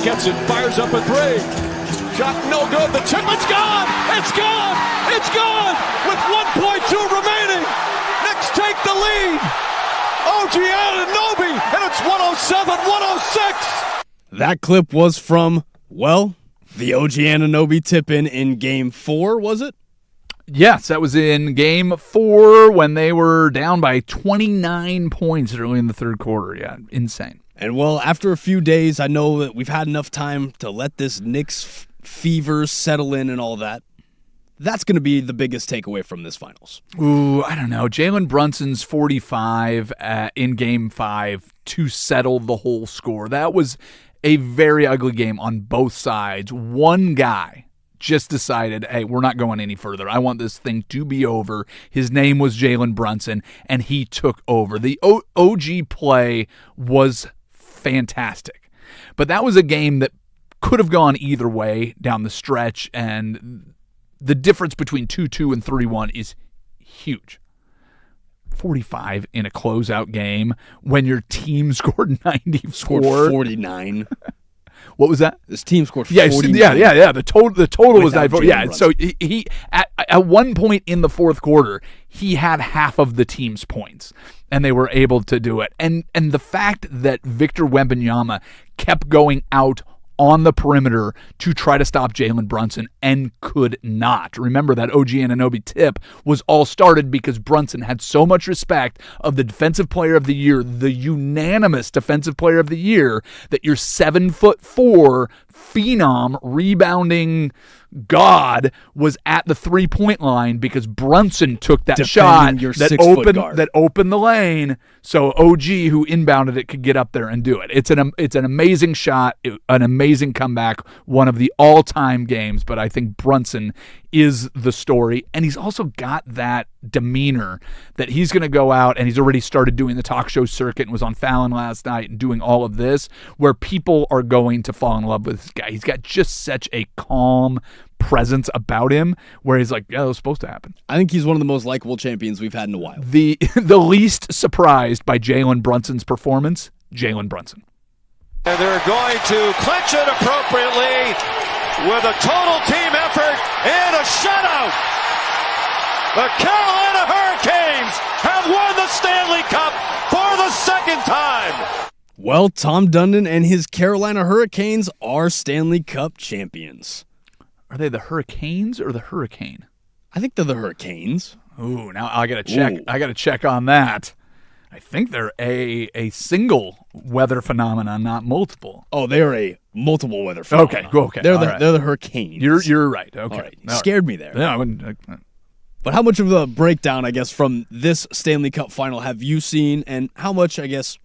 Gets it, fires up a three. Shot no good. The chip, it's gone! It's gone! It's gone! With 1.2 remaining. Knicks take the lead. OG Anunoby, and it's 107-106. That clip was from, well, the OG Anunoby tip-in Game 4, was it? Yes, that was in Game 4 when they were down by 29 points early in the third quarter. Yeah, insane. And, well, after a few days, I know that we've had enough time to let this Knicks fevers settle in and all that. That's going to be the biggest takeaway from this finals. Ooh, I don't know. Jalen Brunson's 45 in Game 5 to settle the whole score. That was a very ugly game on both sides. One guy just decided, hey, we're not going any further. I want this thing to be over. His name was Jalen Brunson, and he took over. The OG play was fantastic. But that was a game that could have gone either way down the stretch, and the difference between 2-2 and 3-1 is huge. 45 in a closeout game when your team scored 94. Scored 49. What was that? This team scored 49. 49. Yeah. The total was Without 94. Jalen Yeah, Brunson. so he at one point in the fourth quarter, he had half of the team's points, and they were able to do it. And the fact that Victor Wembanyama kept going out on the perimeter to try to stop Jalen Brunson and could not. Remember that OG Anunoby tip was all started because Brunson had so much respect of the Defensive Player of the Year, the unanimous Defensive Player of the Year, that your 7'4" phenom rebounding god was at the three-point line because Brunson took that Defending shot your that 6-foot guard. opened the lane, so OG, who inbounded it, could get up there and do it. It's an amazing shot, an amazing comeback, one of the all-time games. But I think Brunson is the story, and he's also got that demeanor that he's going to go out, and he's already started doing the talk show circuit and was on Fallon last night and doing all of this, where people are going to fall in love with this guy. He's got just such a calm presence about him where he's like, yeah, that was supposed to happen. I think he's one of the most likable champions we've had in a while. The least surprised by Jalen Brunson's performance, Jalen Brunson. And they're going to clinch it appropriately with a total team effort and a shutout. The Carolina Hurricanes have won the Stanley Cup for the second time. Well, Tom Dundon and his Carolina Hurricanes are Stanley Cup champions. Are they the Hurricanes or the Hurricane? I think they're the Hurricanes. Ooh, now I gotta check. Ooh. I gotta check on that. I think they're a single weather phenomenon, not multiple. Oh, they are a multiple weather phenomenon. Okay. They're All right. they're the Hurricanes. You're right. Okay, All right. All right. Scared me there. Yeah, I wouldn't. But how much of the breakdown, I guess, from this Stanley Cup final have you seen, and how much, I guess,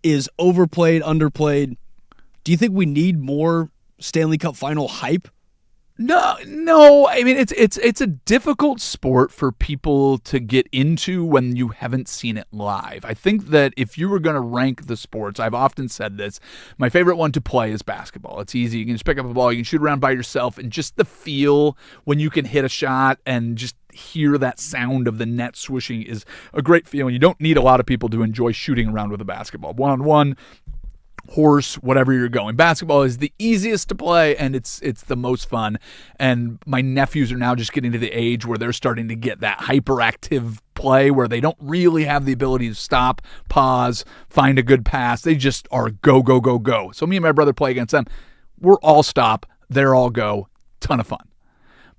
is overplayed, underplayed? Do you think we need more Stanley Cup final hype? No. I mean, it's a difficult sport for people to get into when you haven't seen it live. I think that if you were going to rank the sports, I've often said this, my favorite one to play is basketball. It's easy. You can just pick up a ball, you can shoot around by yourself, and just the feel when you can hit a shot and just hear that sound of the net swishing is a great feeling. You don't need a lot of people to enjoy shooting around with a basketball. One-on-one, horse, whatever you're going. Basketball is the easiest to play, and it's the most fun. And my nephews are now just getting to the age where they're starting to get that hyperactive play where they don't really have the ability to stop, pause, find a good pass. They just are go, go, go, go. So me and my brother play against them. We're all stop. They're all go. Ton of fun.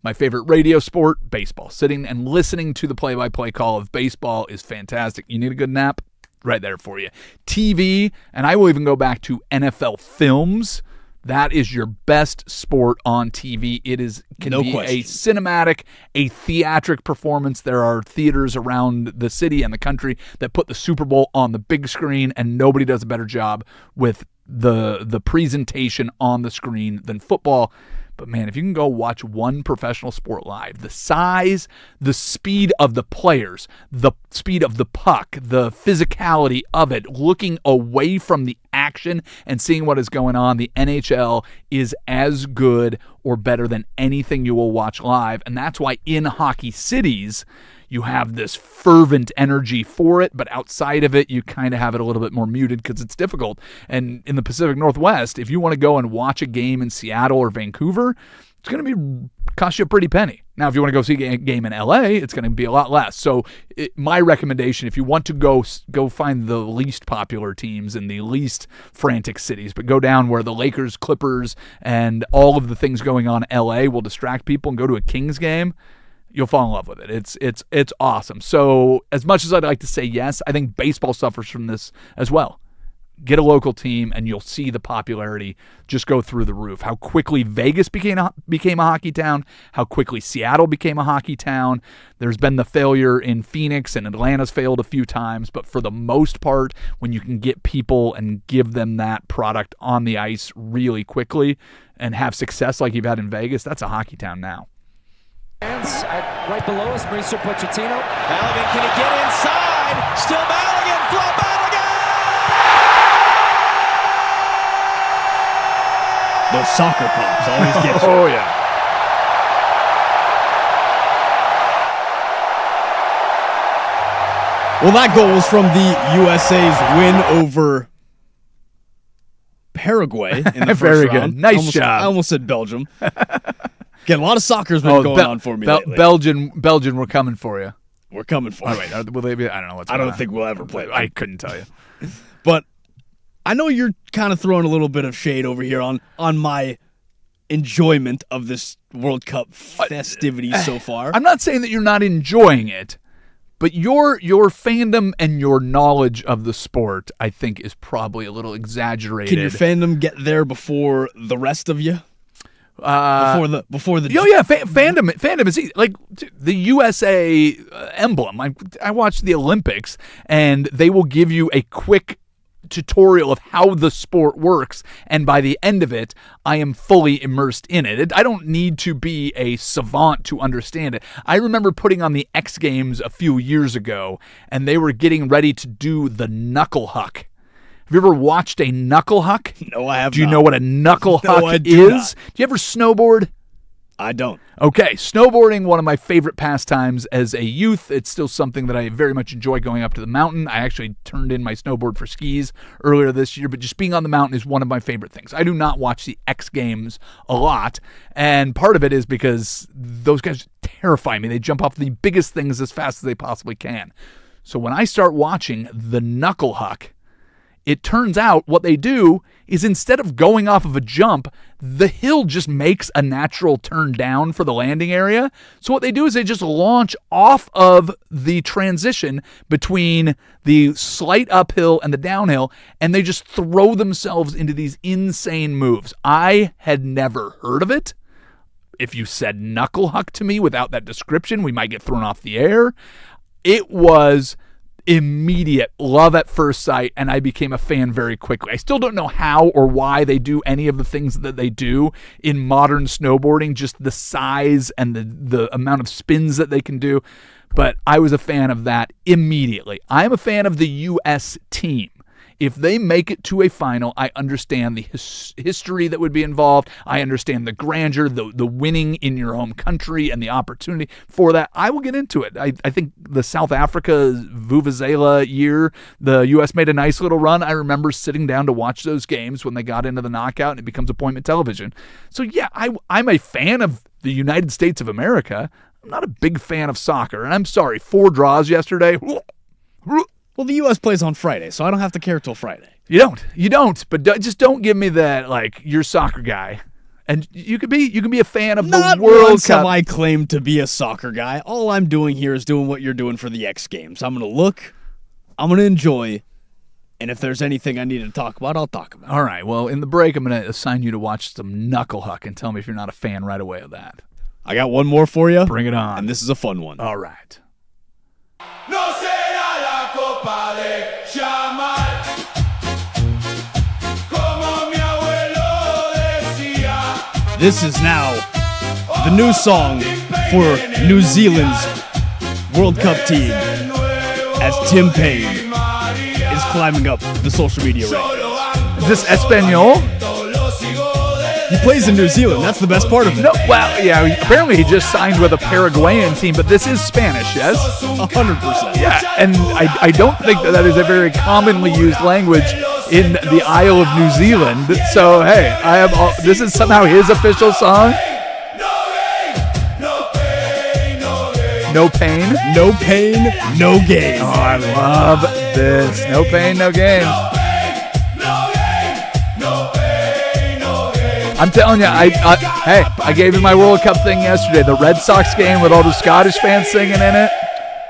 My favorite radio sport, baseball. Sitting and listening to the play-by-play call of baseball is fantastic. You need a good nap? Right there for you. TV, and I will even go back to NFL films. That is your best sport on TV. It can No be question. a cinematic, a theatric performance. There are theaters around the city and the country that put the Super Bowl on the big screen, and nobody does a better job with the presentation on the screen than football. But man, if you can go watch one professional sport live, the size, the speed of the players, the speed of the puck, the physicality of it, looking away from the action and seeing what is going on, the NHL is as good or better than anything you will watch live. And that's why in hockey cities, you have this fervent energy for it, but outside of it, you kind of have it a little bit more muted because it's difficult. And in the Pacific Northwest, if you want to go and watch a game in Seattle or Vancouver, it's going to cost you a pretty penny. Now, if you want to go see a game in LA, it's going to be a lot less. So my recommendation, if you want to go find the least popular teams in the least frantic cities, but go down where the Lakers, Clippers, and all of the things going on in LA will distract people and go to a Kings game, you'll fall in love with it. It's awesome. So as much as I'd like to say yes, I think baseball suffers from this as well. get a local team, and you'll see the popularity just go through the roof. How quickly Vegas became a hockey town, how quickly Seattle became a hockey town. There's been the failure in Phoenix, and Atlanta's failed a few times, but for the most part, when you can get people and give them that product on the ice really quickly and have success like you've had in Vegas, that's a hockey town now. Right below us, Mauricio Pochettino. Balogun, can he get inside? Still Balogun, Flo Balogun! Those soccer pops always get you. Oh, yeah. Well, that goal was from the USA's win over Paraguay in the first Very round. good. Nice job. I almost said Belgium. Again, a lot of soccer's been going on for me lately. Belgian, we're coming for you. We're coming for you. Wait, will they be? I don't know what's I going don't on. think we'll ever play them. I couldn't tell you. But I know you're kind of throwing a little bit of shade over here on my enjoyment of this World Cup festivities so far. I'm not saying that you're not enjoying it, but your fandom and your knowledge of the sport, I think, is probably a little exaggerated. Can your fandom get there before the rest of you? Before the fandom is easy. Like the USA emblem. I watched the Olympics, and they will give you a quick tutorial of how the sport works, and by the end of it, I am fully immersed in it. I don't need to be a savant to understand it. I remember putting on the X Games a few years ago, and they were getting ready to do the knuckle huck. Have you ever watched a knuckle huck? No, I have not. Do you know what a knuckle No, huck I do is? not. Do you ever snowboard? I don't. Okay, snowboarding, one of my favorite pastimes as a youth. It's still something that I very much enjoy, going up to the mountain. I actually turned in my snowboard for skis earlier this year, but just being on the mountain is one of my favorite things. I do not watch the X Games a lot, and part of it is because those guys terrify me. They jump off the biggest things as fast as they possibly can. So when I start watching the knuckle huck, it turns out what they do is instead of going off of a jump, the hill just makes a natural turn down for the landing area. So what they do is they just launch off of the transition between the slight uphill and the downhill, and they just throw themselves into these insane moves. I had never heard of it. If you said knuckle huck to me without that description, we might get thrown off the air. It was immediate love at first sight, and I became a fan very quickly. I still don't know how or why they do any of the things that they do in modern snowboarding, just the size and the amount of spins that they can do, but I was a fan of that immediately. I am a fan of the U.S. team. If they make it to a final, I understand the history that would be involved. I understand the grandeur, the winning in your home country, and the opportunity for that. I will get into it. I think the South Africa Vuvuzela year, the U.S. made a nice little run. I remember sitting down to watch those games when they got into the knockout, and it becomes appointment television. So yeah, I'm a fan of the United States of America. I'm not a big fan of soccer, and I'm sorry, 4 draws yesterday. Well, the U.S. plays on Friday, so I don't have to care till Friday. You don't. But just don't give me that, like, you're a soccer guy. And you can be a fan of Not the World once Cup. have I claimed to be a soccer guy. All I'm doing here is doing what you're doing for the X Games. I'm going to look, I'm going to enjoy, and if there's anything I need to talk about, I'll talk about it. All right. Well, in the break, I'm going to assign you to watch some knuckle huck and tell me if you're not a fan right away of that. I got one more for you. Bring it on. And this is a fun one. All right. No será la copa de Chamal, como mi abuelo decía. This is now the new song for New Zealand's World Cup team as Tim Payne is climbing up the social media rankings. Is this Espanol? He plays in New Zealand. That's the best part of it. No, well, yeah, apparently he just signed with a Paraguayan team, but this is Spanish, yes? 100%. Yeah, and I don't think that is a very commonly used language in the Isle of New Zealand. So, hey, this is somehow his official song? No pain? No pain, no gain. Oh, I love this. No pain, no gain. I'm telling you, I gave you my World Cup thing yesterday. The Red Sox game with all the Scottish fans singing in it.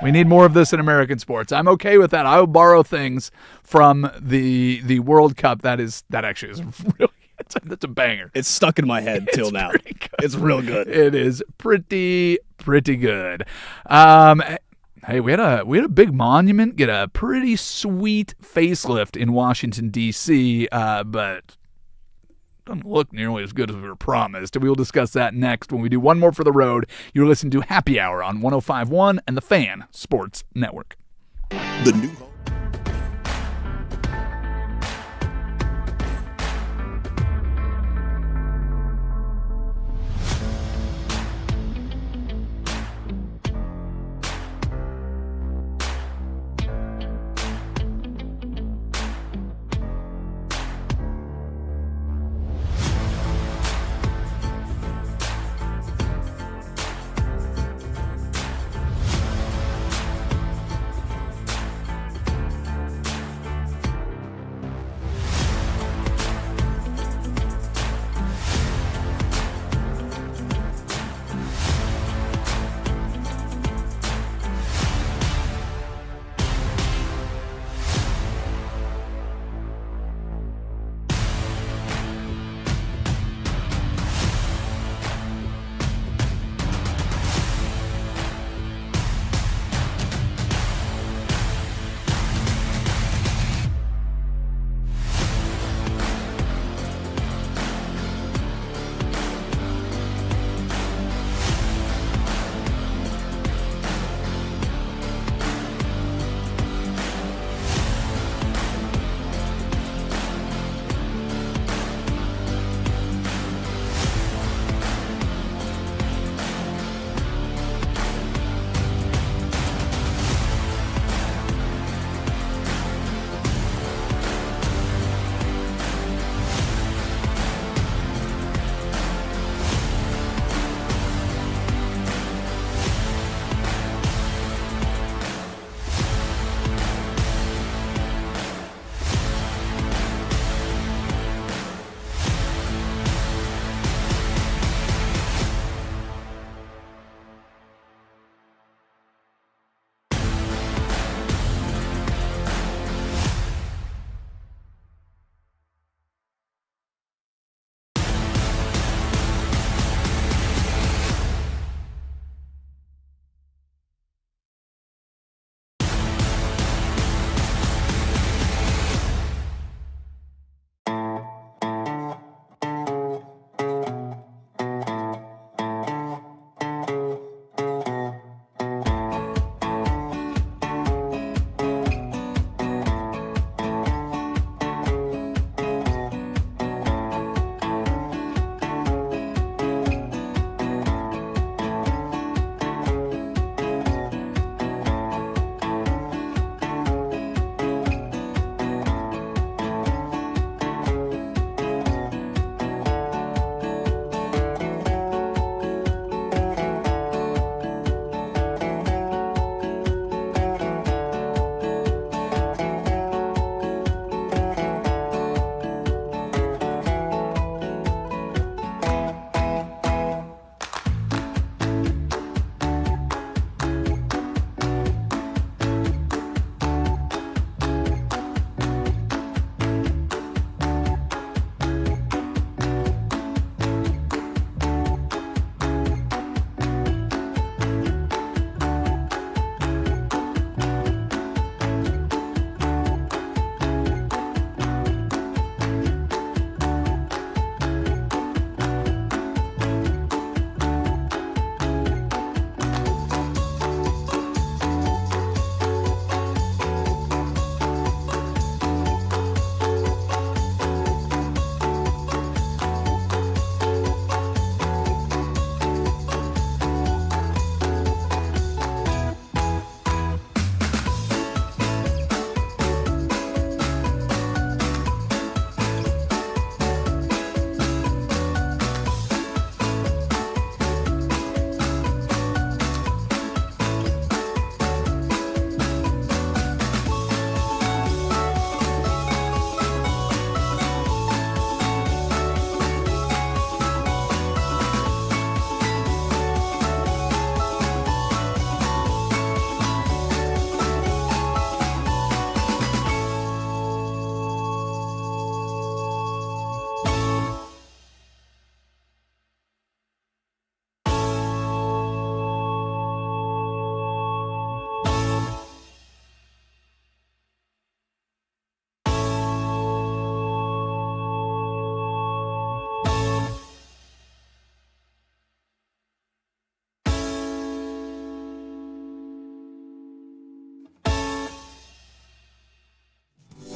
We need more of this in American sports. I'm okay with that. I will borrow things from the World Cup. That actually is really that's a banger. It's stuck in my head till now. It's real good. It is pretty good. Hey, we had a big monument get a pretty sweet facelift in Washington D.C., but doesn't look nearly as good as we were promised. We will discuss that next when we do one more for the road. You're listening to Happy Hour on 105.1 and the Fan Sports Network. The new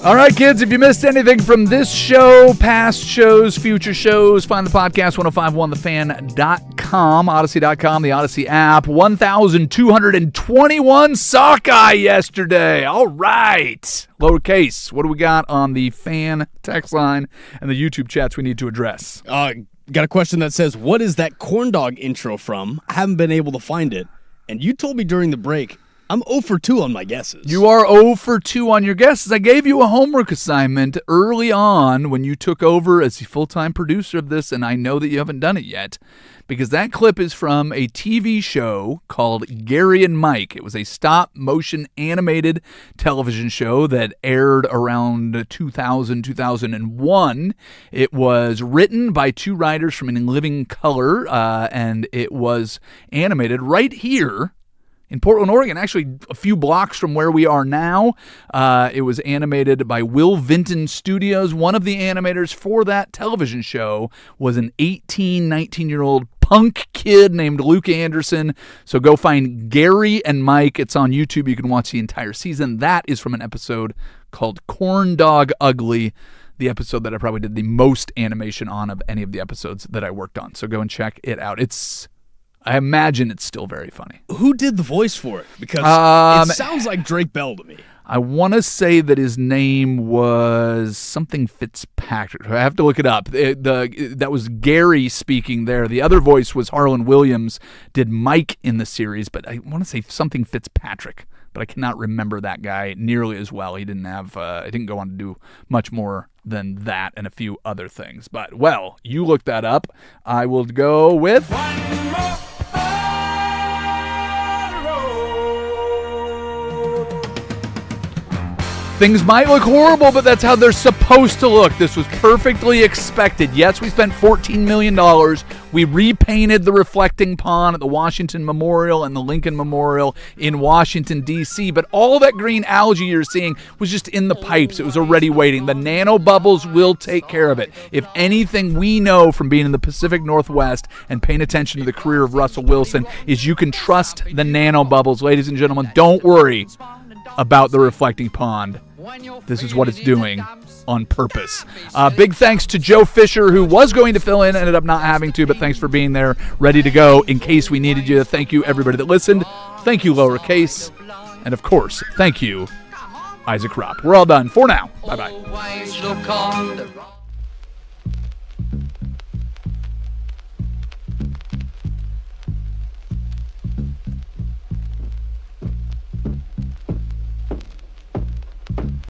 All right, kids, if you missed anything from this show, past shows, future shows, find the podcast, 1051thefan.com, Odyssey.com, the Odyssey app. 1,221 sockeye yesterday. All right. Lowercase, what do we got on the fan text line and the YouTube chats we need to address? Got a question that says, what is that corn dog intro from? I haven't been able to find it. And you told me during the break, I'm 0 for 2 on my guesses. You are 0 for 2 on your guesses. I gave you a homework assignment early on when you took over as the full-time producer of this, and I know that you haven't done it yet, because that clip is from a TV show called Gary and Mike. It was a stop-motion animated television show that aired around 2000, 2001. It was written by 2 writers from In Living Color, and it was animated right here in Portland, Oregon, actually a few blocks from where we are now. It was animated by Will Vinton Studios. One of the animators for that television show was an 19-year-old punk kid named Luke Anderson. So go find Gary and Mike. It's on YouTube. You can watch the entire season. That is from an episode called Corn Dog Ugly, the episode that I probably did the most animation on of any of the episodes that I worked on. So go and check it out. I imagine it's still very funny. Who did the voice for it? Because it sounds like Drake Bell to me. I want to say that his name was something Fitzpatrick. I have to look it up. That was Gary speaking there. The other voice was Harlan Williams, did Mike in the series, but I want to say something Fitzpatrick. But I cannot remember that guy nearly as well. He didn't go on to do much more than that and a few other things. But, well, you look that up. I will go with... Things might look horrible, but that's how they're supposed to look. This was perfectly expected. Yes, we spent $14 million. We repainted the reflecting pond at the Washington Memorial and the Lincoln Memorial in Washington, D.C., but all that green algae you're seeing was just in the pipes. It was already waiting. The nano bubbles will take care of it. If anything we know from being in the Pacific Northwest and paying attention to the career of Russell Wilson is you can trust the nano bubbles. Ladies and gentlemen, don't worry about the reflecting pond. This is what it's doing on purpose. Big thanks to Joe Fisher, who was going to fill in, ended up not having to, but thanks for being there, ready to go in case we needed you. Thank you, everybody that listened. Thank you, Lowercase. And, of course, thank you, Isaac Ropp. We're all done for now. Bye-bye.